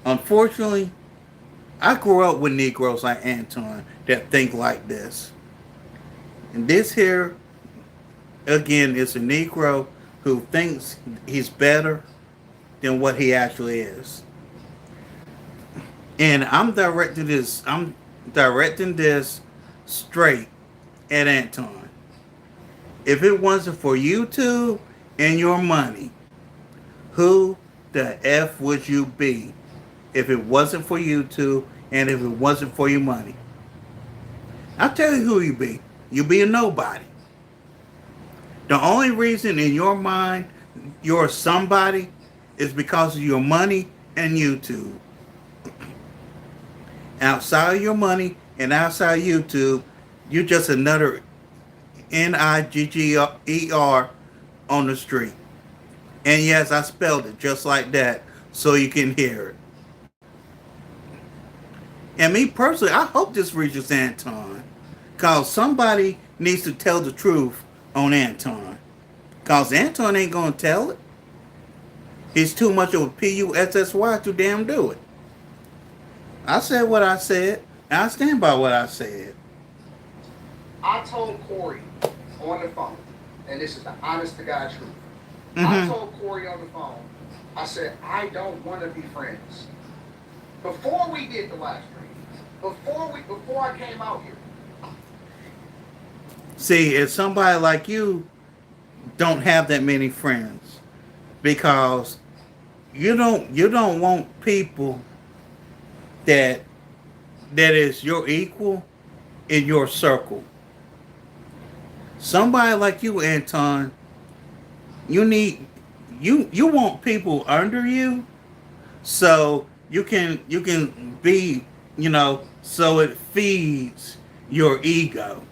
Unfortunately, I grew up with Negroes like Anton that think like this. And this here, again, is a Negro who thinks he's better than what he actually is. And I'm directing this straight at Anton. If it wasn't for YouTube and your money, who the F would you be? If it wasn't for YouTube and if it wasn't for your money. I'll tell you who you be. You be a nobody. The only reason in your mind you're somebody is because of your money and YouTube. Outside of your money and outside of YouTube, you're just another Nigger on the street. And yes, I spelled it just like that so you can hear it. And me personally, I hope this reaches Anton. Because somebody needs to tell the truth on Anton. Because Anton ain't going to tell it. He's too much of a Pussy to damn do it. I said what I said. And I stand by what I said.
I told Corey on the phone, and this is the honest to God truth. I
Mm-hmm.
told Corey on the phone, I said, I don't want to be friends. Before we did the live stream, before I came out here,
See, if somebody like you don't have that many friends, because you don't want people that is your equal in your circle. Somebody like you, Anton, you want people under you so you can be, so it feeds your ego.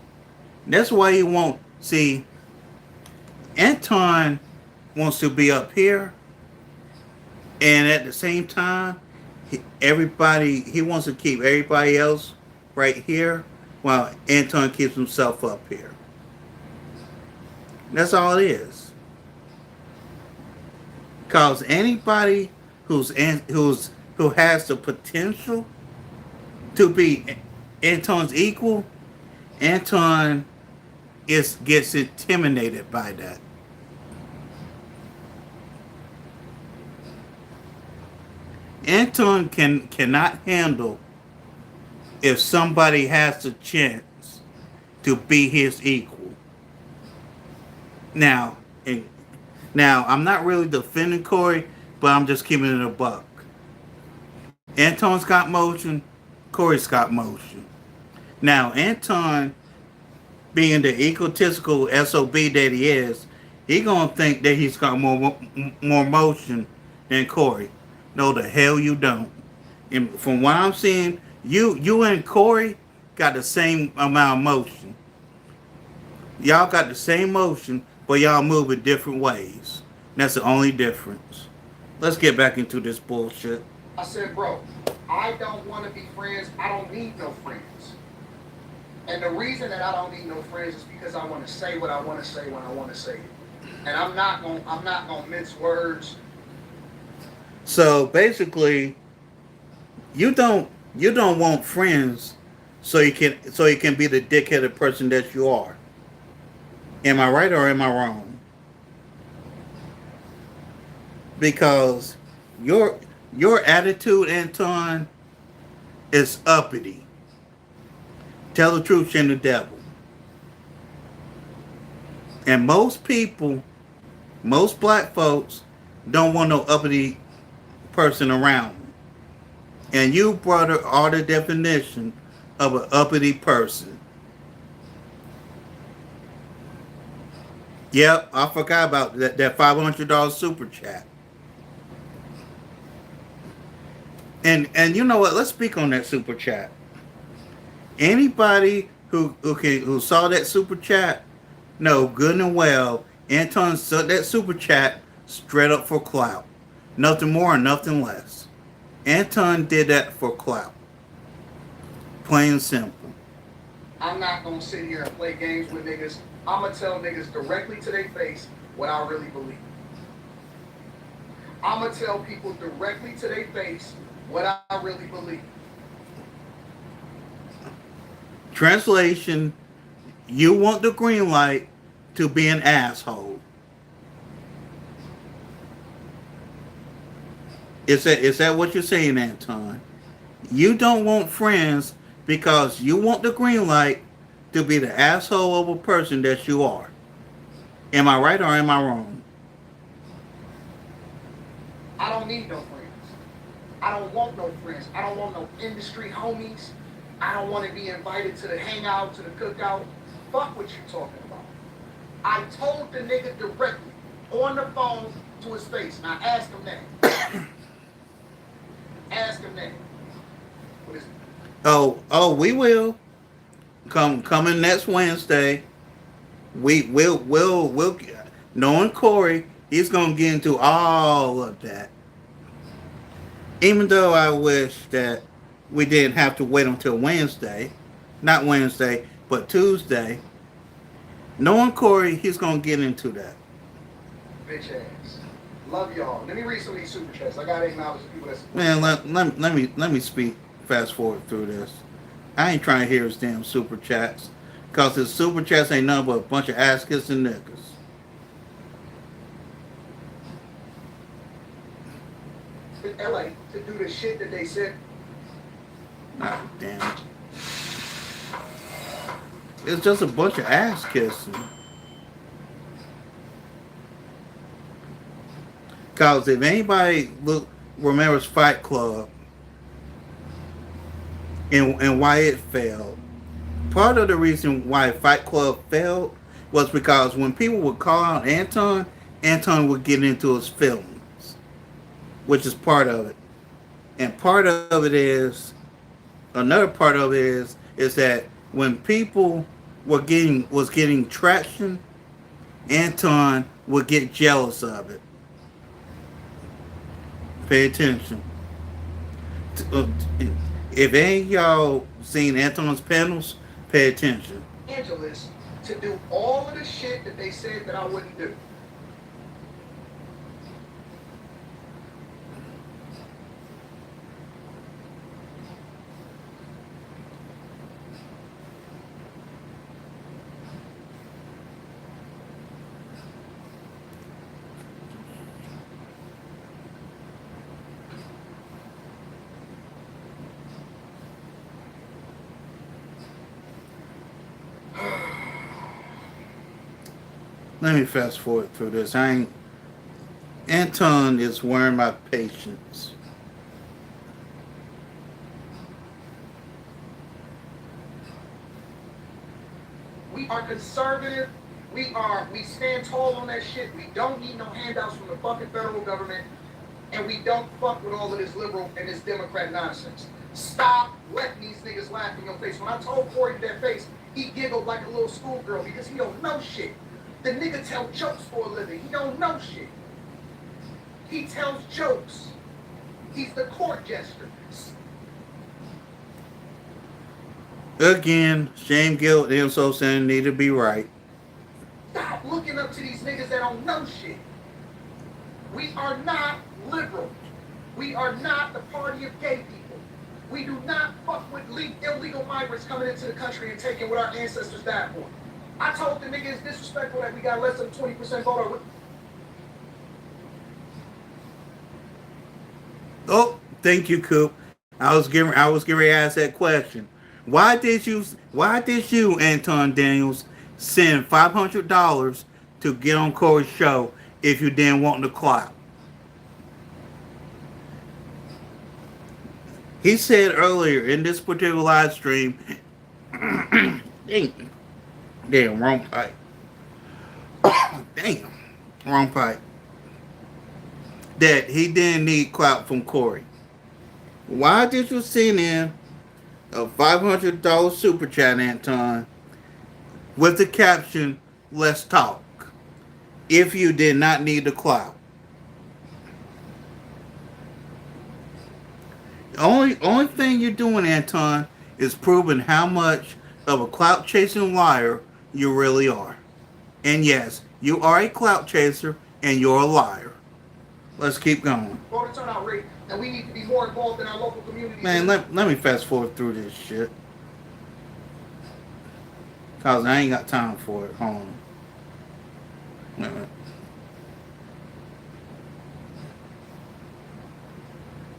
That's why you won't see Anton wants to be up here, and at the same time, he wants to keep everybody else right here, while Anton keeps himself up here. That's all it is. Cause anybody who has the potential to be Anton's equal, Anton gets intimidated by that. Anton cannot handle if somebody has the chance to be his equal. Now, I'm not really defending Corey, but I'm just keeping it a buck. Anton's got motion, Corey's got motion. Now, Anton, being the egotistical SOB that he is, he gonna think that he's got more motion than Corey. No, the hell you don't. And from what I'm seeing, you and Corey got the same amount of motion. Y'all got the same motion, but y'all move in different ways. That's the only difference. Let's get back into this bullshit.
I said, bro, I don't want to be friends. I don't need no friends. And the reason that I don't need no friends is because I want to say what I want to say when I want to say it. And I'm not gonna mince words.
So basically, you don't want friends so you can be the dickheaded person that you are. Am I right or am I wrong? Because your attitude, Anton, is uppity. Tell the truth, shame the devil. And most people, most black folks, don't want no uppity person around them. And you brought all the definition of an uppity person. Yep, I forgot about that $500 super chat. And you know what? Let's speak on that super chat. Anybody who saw that super chat know good and well Anton saw that super chat straight up for clout. Nothing more and nothing less. Anton did that for clout. Plain and simple.
I'm not gonna sit here and play games with niggas. I'm gonna tell niggas directly to their face what I really believe. I'm going to tell people directly to their face what I really believe.
Translation, you want the green light to be an asshole. Is that what you're saying, Anton? You don't want friends because you want the green light to be the asshole of a person that you are. Am I right or am I wrong?
I don't need no friends. I don't want no friends. I don't want no industry homies. I don't want to be invited to the hangout, to the cookout. Fuck what you talking about. I told the nigga directly on the phone to his face. Now ask him that. Ask him that. What is it?
Oh, we will coming next Wednesday. We'll knowing Corey, he's gonna get into all of that. Even though I wish that we didn't have to wait until Wednesday, not Wednesday, but Tuesday. Knowing Corey, he's gonna get into that.
Bitch ass. Love y'all. Let me read some of these super chats. I gotta acknowledge the people that's.
Man, let me speak fast forward through this. I ain't trying to hear his damn super chats. Cause his super chats ain't nothing but a bunch of ass kissing niggas.
In LA to do the shit that they said.
Ah, damn it. It's just a bunch of ass kissing. Cause if anybody remembers Fight Club and why it failed, part of the reason why Fight Club failed was because when people would call out Anton would get into his feelings, which is part of it. And part of it is, another part of it is that when people was getting traction, Anton would get jealous of it. Pay attention. If any of y'all seen Anton's panels, pay attention.
Angeles to do all of the shit that they said that I wouldn't do.
Let me fast forward through this. Anton is wearing my patience.
We are conservative. We stand tall on that shit. We don't need no handouts from the fucking federal government. And we don't fuck with all of this liberal and this Democrat nonsense. Stop letting these niggas laugh in your face. When I told Corey to that face, he giggled like a little schoolgirl because he don't know shit. The nigga tell jokes for a living. He don't know shit. He tells jokes. He's the court jester.
Again, shame, guilt, and so saying need to be right.
Stop looking up to these niggas that don't know shit. We are not liberal. We are not the party of gay people. We do not fuck with illegal migrants coming into the country and taking what our ancestors died for. I told the niggas it's disrespectful that we got less than 20% voter.
Oh, thank you, Coop. I was getting ready to ask that question. Why did you, Anton Daniels, send $500 to get on Corey's show if you didn't want the clout? He said earlier in this particular live stream, damn, wrong pipe. Damn, wrong pipe. That he didn't need clout from Corey. Why did you send in a $500 super chat, Anton, with the caption, "Let's talk," if you did not need the clout? The only thing you're doing, Anton, is proving how much of a clout chasing liar you really are. And yes, You are a clout chaser and you're a liar. Let's keep going.
Voter turnout rate, and we need to be more involved in our local communities.
Man, let me fast forward through this shit. Cause I ain't got time for it. Hold on. Wait a minute.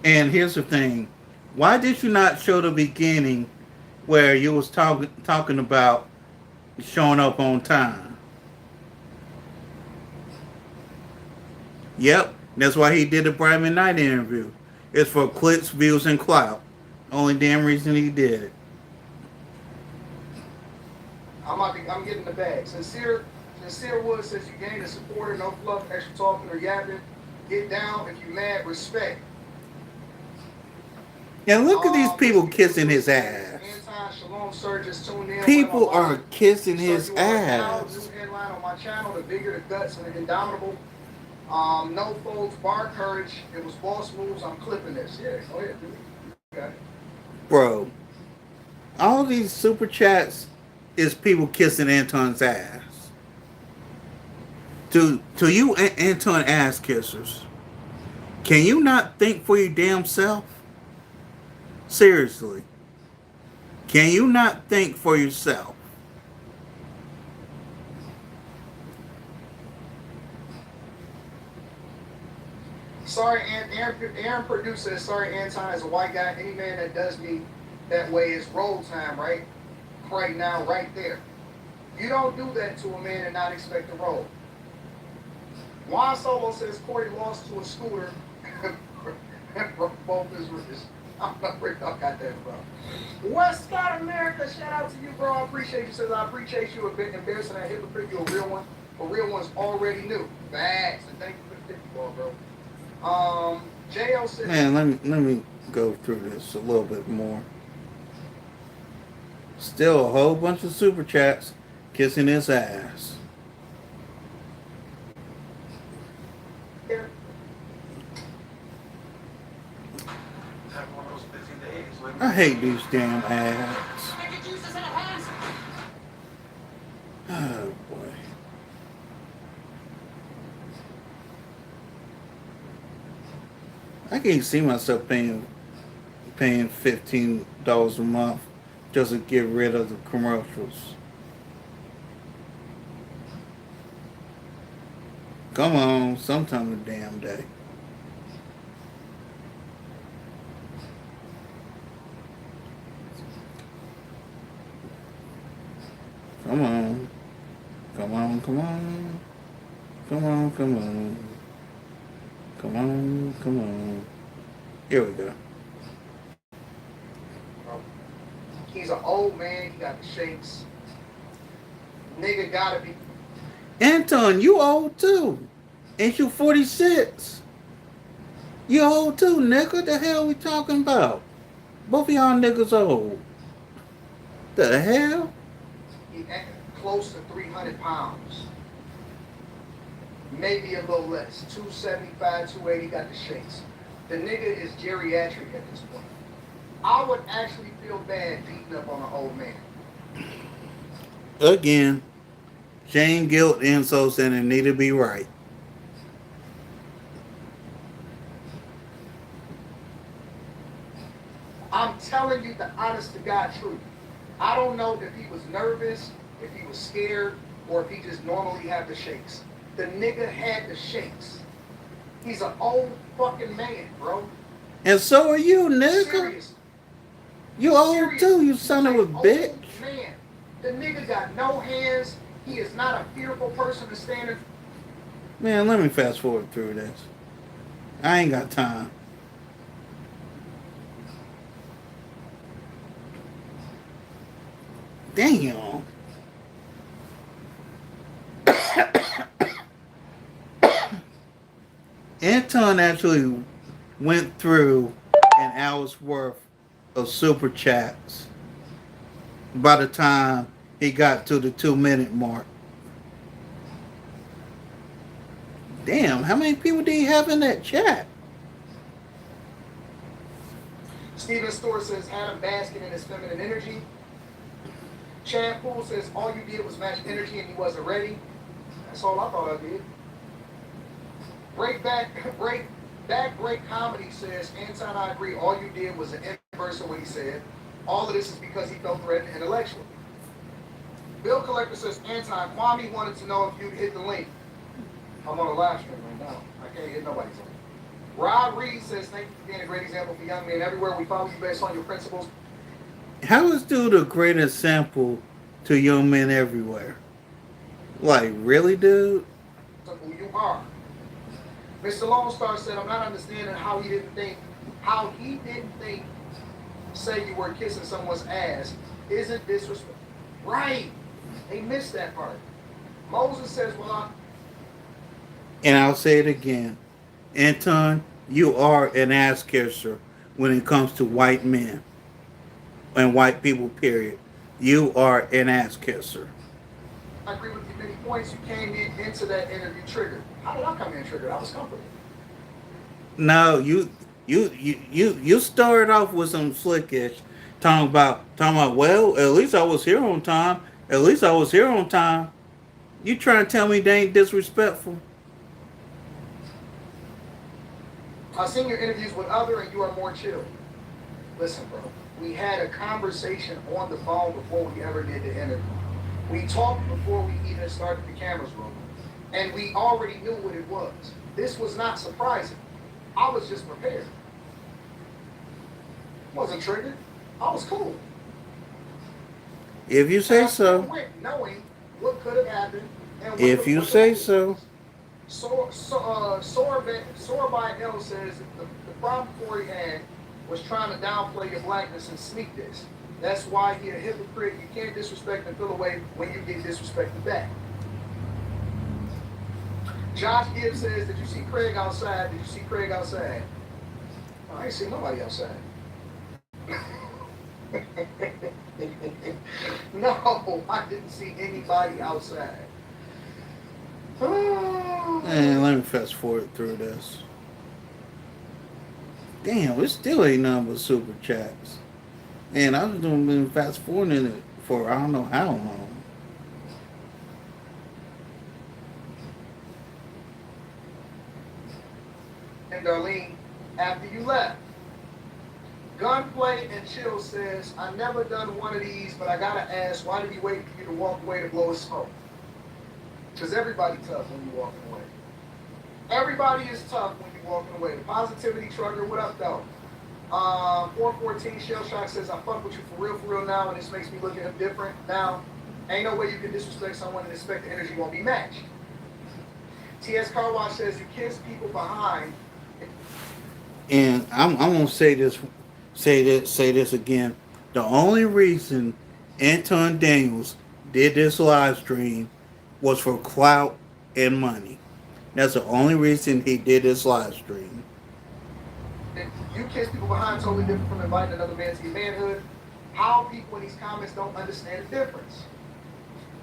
And here's the thing. Why did you not show the beginning where you was talking about showing up on time? Yep, that's why he did the Brian McKnight interview. It's for clicks, views, and clout. Only damn reason he did it.
I'm getting the bag. Sincere Wood says you gain a supporter, no fluff, extra talking or yapping. Get down if you mad, respect.
And look at these people kissing his ass.
Shalom Surges tuned in.
People are kissing his
New
ass.
headline on my channel, the bigger the guts and the indomitable. No folks, bar courage. It was boss moves. I'm clipping this. Yeah, go ahead, dude. Okay.
Bro, all these super chats is people kissing Anton's ass. To you Anton ass kissers, can you not think for your damn self? Seriously. Can you not think for yourself?
Sorry, Aaron producer. Sorry, Anton is a white guy. Any man that does me that way is roll time, right? Right now, right there. You don't do that to a man and not expect to roll. Juan Solo says Corey lost to a scooter and broke both his wrists. I don't know where y'all got that from. West Scott America, shout out to you, bro. I appreciate you. Says I appreciate you. A bit embarrassing that hypocrite. You a real one. A real one's already new. Facts. And thank you for the 50 ball, bro. J.O. says.
Man, let me go through this a little bit more. Still a whole bunch of super chats kissing his ass. I hate these damn ads. Oh boy. I can't see myself paying $15 a month just to get rid of the commercials. Come on, sometime of the damn day. Come on. Come on, come on. Come on, come on. Come on, come on. Here we go.
He's an old man. He got the shakes. Nigga gotta be.
Anton, you old too. Ain't you 46? You old too, nigga. The hell we talking about? Both of y'all niggas old. The hell?
He close to 300 pounds. Maybe a little less. 275, 280, got the shakes. The nigga is geriatric at this point. I would actually feel bad beating up on an old man.
Again, shame, guilt, insults, and it need to be right.
I'm telling you the honest to God truth. I don't know if he was nervous, if he was scared, or if he just normally had the shakes. The nigga had the shakes. He's an old fucking man, bro.
And so are you, nigga.
Serious.
You old too, you son of a bitch.
Man, the nigga got no hands. He is not a fearful person to stand in.
Man, let me fast forward through this. I ain't got time. Damn. Anton actually went through an hour's worth of super chats by the time he got to the 2-minute mark. Damn, how many people did he have in that chat?
Steven Storr says Adam basking in his feminine energy. Chad Poole says all you did was match energy and he wasn't ready. That's all I thought I did. Great comedy says, Anton, I agree. All you did was an inverse of what he said. All of this is because he felt threatened intellectually. Bill Collector says, Anton, Kwame wanted to know if you'd hit the link. I'm on a live stream right now. I can't hit nobody's link. Rod Reed says, thank you for being a great example for young men everywhere. We follow you based on your principles.
How is dude a great example to young men everywhere? Like, really, dude?
Of who you are. Mr. Lone Star said, I'm not understanding how he didn't think say you were kissing someone's ass isn't disrespectful. Right. They missed that part. Moses says,
And I'll say it again. Anton, you are an ass kisser when it comes to white men and white people, period. You are an ass kisser.
I agree with you many points. You came into that interview triggered. How did I come in triggered? I was comfortable.
No, you started off with some slickish talking about, well, at least I was here on time. At least I was here on time. You trying to tell me they ain't disrespectful?
I've seen your interviews with other and you are more chill. Listen, bro. We had a conversation on the phone before we ever did the interview. We talked before we even started the cameras rolling. And we already knew what it was. This was not surprising. I was just prepared. Wasn't triggered. I was cool.
If you say so.
Knowing what could have happened. And
If you say so.
Sora by L says the problem Corey had was trying to downplay your blackness and sneak this. That's why you're a hypocrite. You can't disrespect and feel away when you get disrespected back. Josh Gibbs says, did you see Craig outside? Did you see Craig outside? Oh, I ain't seen nobody outside. No, I didn't see anybody outside.
Man, let me fast forward through this. Damn, it still ain't nothing but super chats. Man, I've been fast forwarding it for I don't know how long.
And Darlene, after you left, Gunplay and Chill says, I never done one of these, but I gotta ask, why did he wait for you to walk away to blow his smoke? Because everybody tough when you walking away. Everybody is tough when you walking away. The positivity trucker, what up though? 414 Shell Shock says, I fuck with you for real now, and this makes me look at him different. Now, ain't no way you can disrespect someone and expect the energy won't be matched. TS Car Wash says, you kiss people behind.
And I'm gonna say this again. The only reason Anton Daniels did this live stream was for clout and money. That's the only reason he did this live stream.
You kiss people behind totally different from inviting another man to your manhood. How people in these comments don't understand the difference.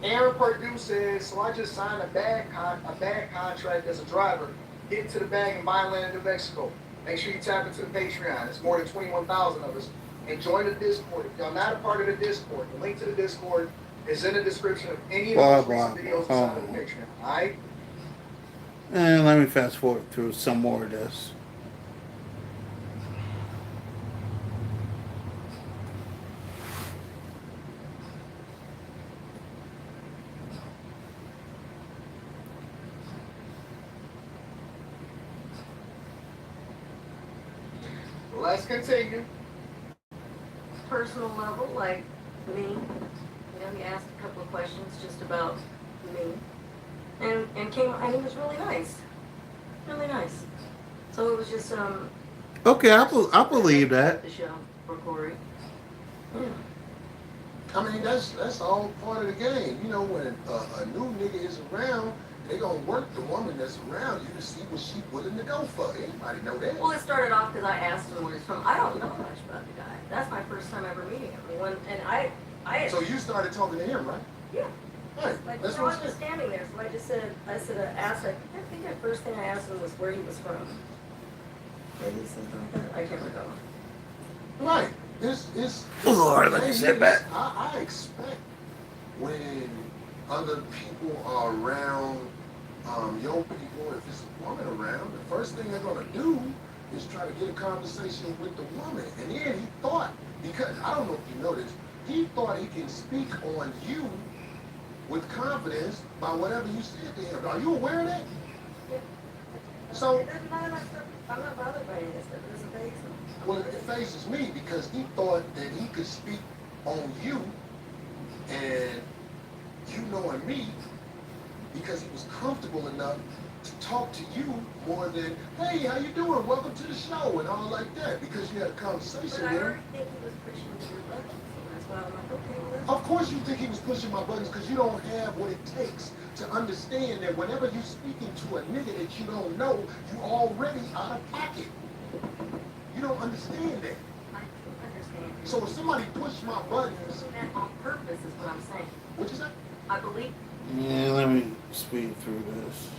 Aaron Purdue says, so I just signed a bad contract as a driver, get into the bag and buy land in New Mexico. Make sure you tap into the Patreon. It's more than 21,000 of us. And join the Discord. If y'all not a part of the Discord, the link to the Discord is in the description of any of those recent videos inside of the Patreon. Alright?
And let me fast forward through some more of this.
Let's continue.
Personal level, like me. You know, he asked a couple of questions just about me. And he was really nice. Really nice. So it was just
Okay, I believe that.
The show for Corey. Yeah.
I mean, that's all part of the game. You know, when a new nigga is around, they gonna work the woman that's around you to see what she willing to go for. Anybody know that?
Well, it started off because I asked him where he's from. I don't know much about the guy. That's my first time ever meeting him. I
So you started talking to him, right?
Yeah.
Right.
Like,
That's
I
what
was just standing there, so I just said, I asked, I think the first thing I asked him was where he was from. Maybe something like that. I can't recall.
Right. It's
Lord, let me sit back.
I expect when other people are around young people, if it's a woman around, the first thing they're gonna do is try to get a conversation with the woman. And then he thought, because I don't know if you know this, he thought he can speak on you with confidence by whatever you said to him. Are you aware of that? So,
None of that stuff, I'm not bothered by any of that stuff. It doesn't phase me.
well, it faces me because he thought that he could speak on you and you knowing me because he was comfortable enough to talk to you more than, hey, how you doing? Welcome to the show and all like that because you had a conversation
But
with
I
him.
already think he was pushing your buttons, so that's why I'm like, okay, well, that's
Of course you think he was pushing my buttons because you don't have what it takes to understand that whenever you're speaking to a nigga that you don't know, you already out of pocket. You don't understand that.
I don't understand.
So if somebody pushed my buttons,
Doing that on purpose is what I'm saying.
what you say?
I believe.
Yeah, let me speed through this.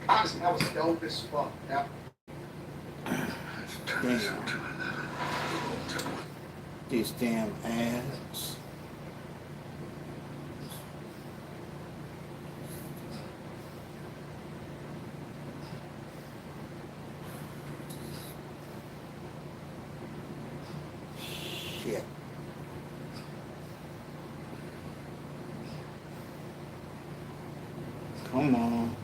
Honestly, that was dope as fuck. That,
Damn. These damn ads. Shit. Come on.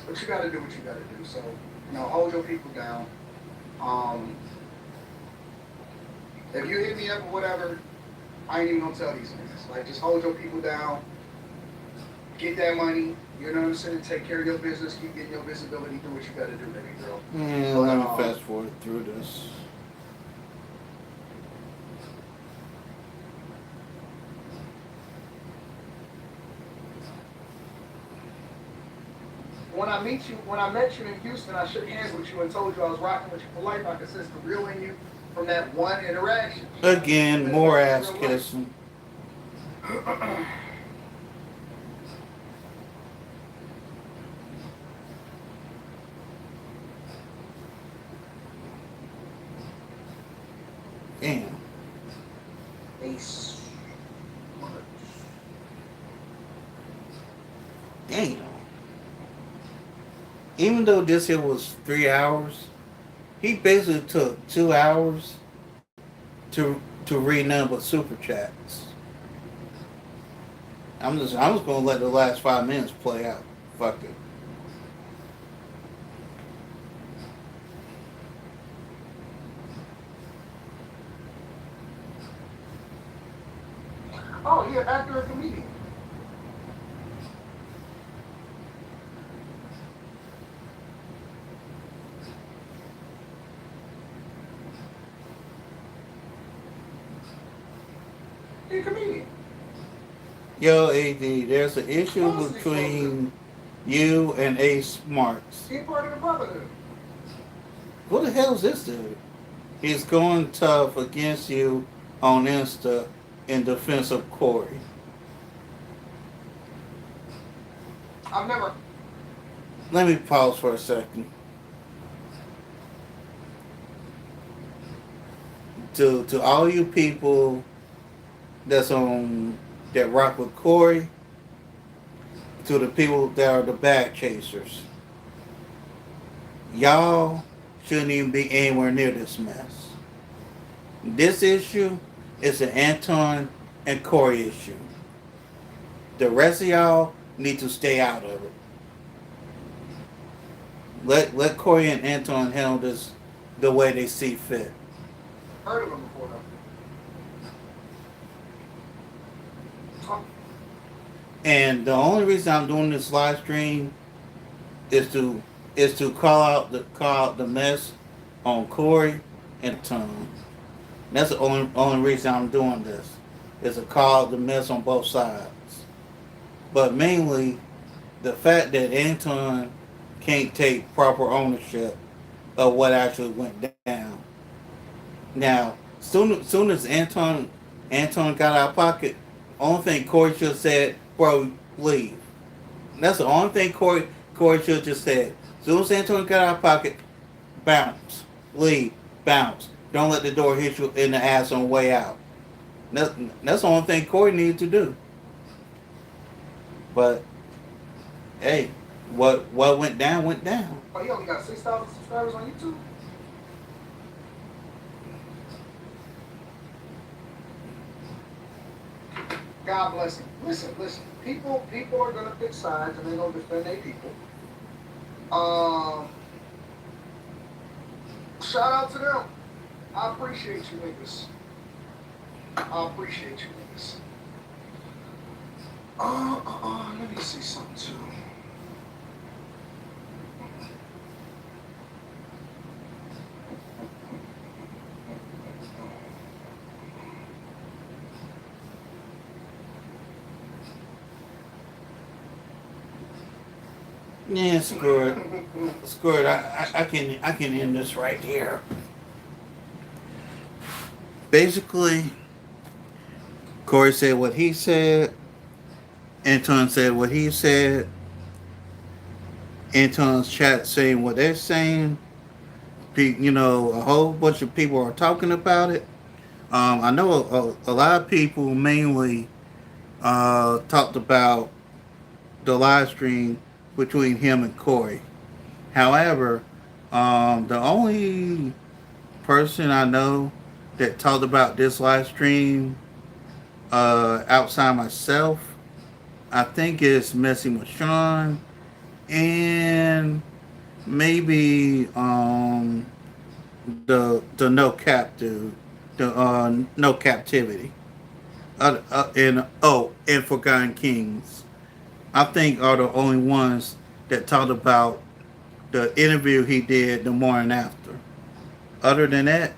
but you gotta do what you gotta do. So, hold your people down. If you hit me up or whatever, I ain't even gonna tell these niggas. Like, just hold your people down. Get that money. You know what I'm saying? Take care of your business. Keep getting your visibility. Do what you gotta do, baby girl.
Yeah, let me fast forward through this.
When I met you in Houston, I shook hands with you and told you I was rocking with you for life. I could sense the real in you from that one interaction.
Again, more ass kissing. Damn.
Ace.
Damn. Even though this here was 3 hours, he basically took 2 hours to read nothing but super chats. I'm just gonna let the last 5 minutes play out. Fuck it.
Oh, you're an actor or comedian. You're a comedian.
Yo, AD, there's an issue between you and Ace Smarts.
You're part of the brotherhood.
What the hell is this dude? He's going tough against you on Insta in defense of Corey.
I've never.
Let me pause for a second. To all you people that rock with Corey, to the people that are the bag chasers, y'all shouldn't even be anywhere near this mess. This issue is an Anton and Corey issue. The rest of y'all need to stay out of it. Let Corey and Anton handle this the way they see fit.
Heard of him before, though.
And the only reason I'm doing this live stream is to call out the mess on Corey and Tom. That's the only reason I'm doing this, is to call out the mess on both sides. But mainly, the fact that Anton can't take proper ownership of what actually went down. Now, soon as Anton got out of pocket, only thing Corey should have said, bro, leave. That's the only thing Corey should have just said. Soon as Anton got out of pocket, bounce, leave, bounce. Don't let the door hit you in the ass on the way out. That's the only thing Corey needed to do. But hey, what went down went down.
Oh, he only got 6,000 subscribers on YouTube? God bless him. Listen. People are gonna pick sides and they're gonna defend their people. Shout out to them. I appreciate you niggas. I appreciate you niggas. Let me see something too.
Yeah, screw it. Screw it. I can end this right here. Basically, Corey said what he said. Anton said what he said. Anton's chat saying what they're saying. You know, a whole bunch of people are talking about it. I know a lot of people mainly talked about the live stream between him and Corey. However, the only person I know that talked about this live stream outside myself, I think is Messy Michon and maybe the no cap dude, the no captivity, and Forgotten Kings. I think are the only ones that talked about the interview he did the morning after. Other than that,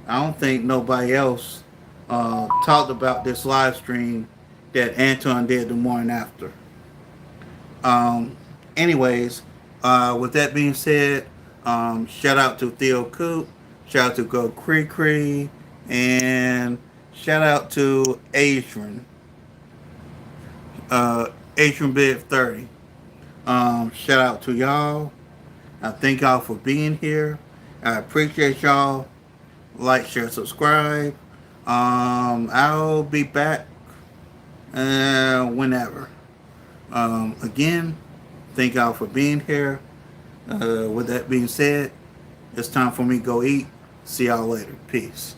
I don't think nobody else talked about this live stream that Anton did the morning after. Anyways, with that being said, shout out to Theo Coop, shout out to Go Cree Cree, and shout out to Adrian. Adrian Bid 30. Shout out to y'all. I thank y'all for being here. I appreciate y'all. Like, share, subscribe. I'll be back whenever. Again, thank y'all for being here. With that being said, it's time for me to go eat. See y'all later. Peace.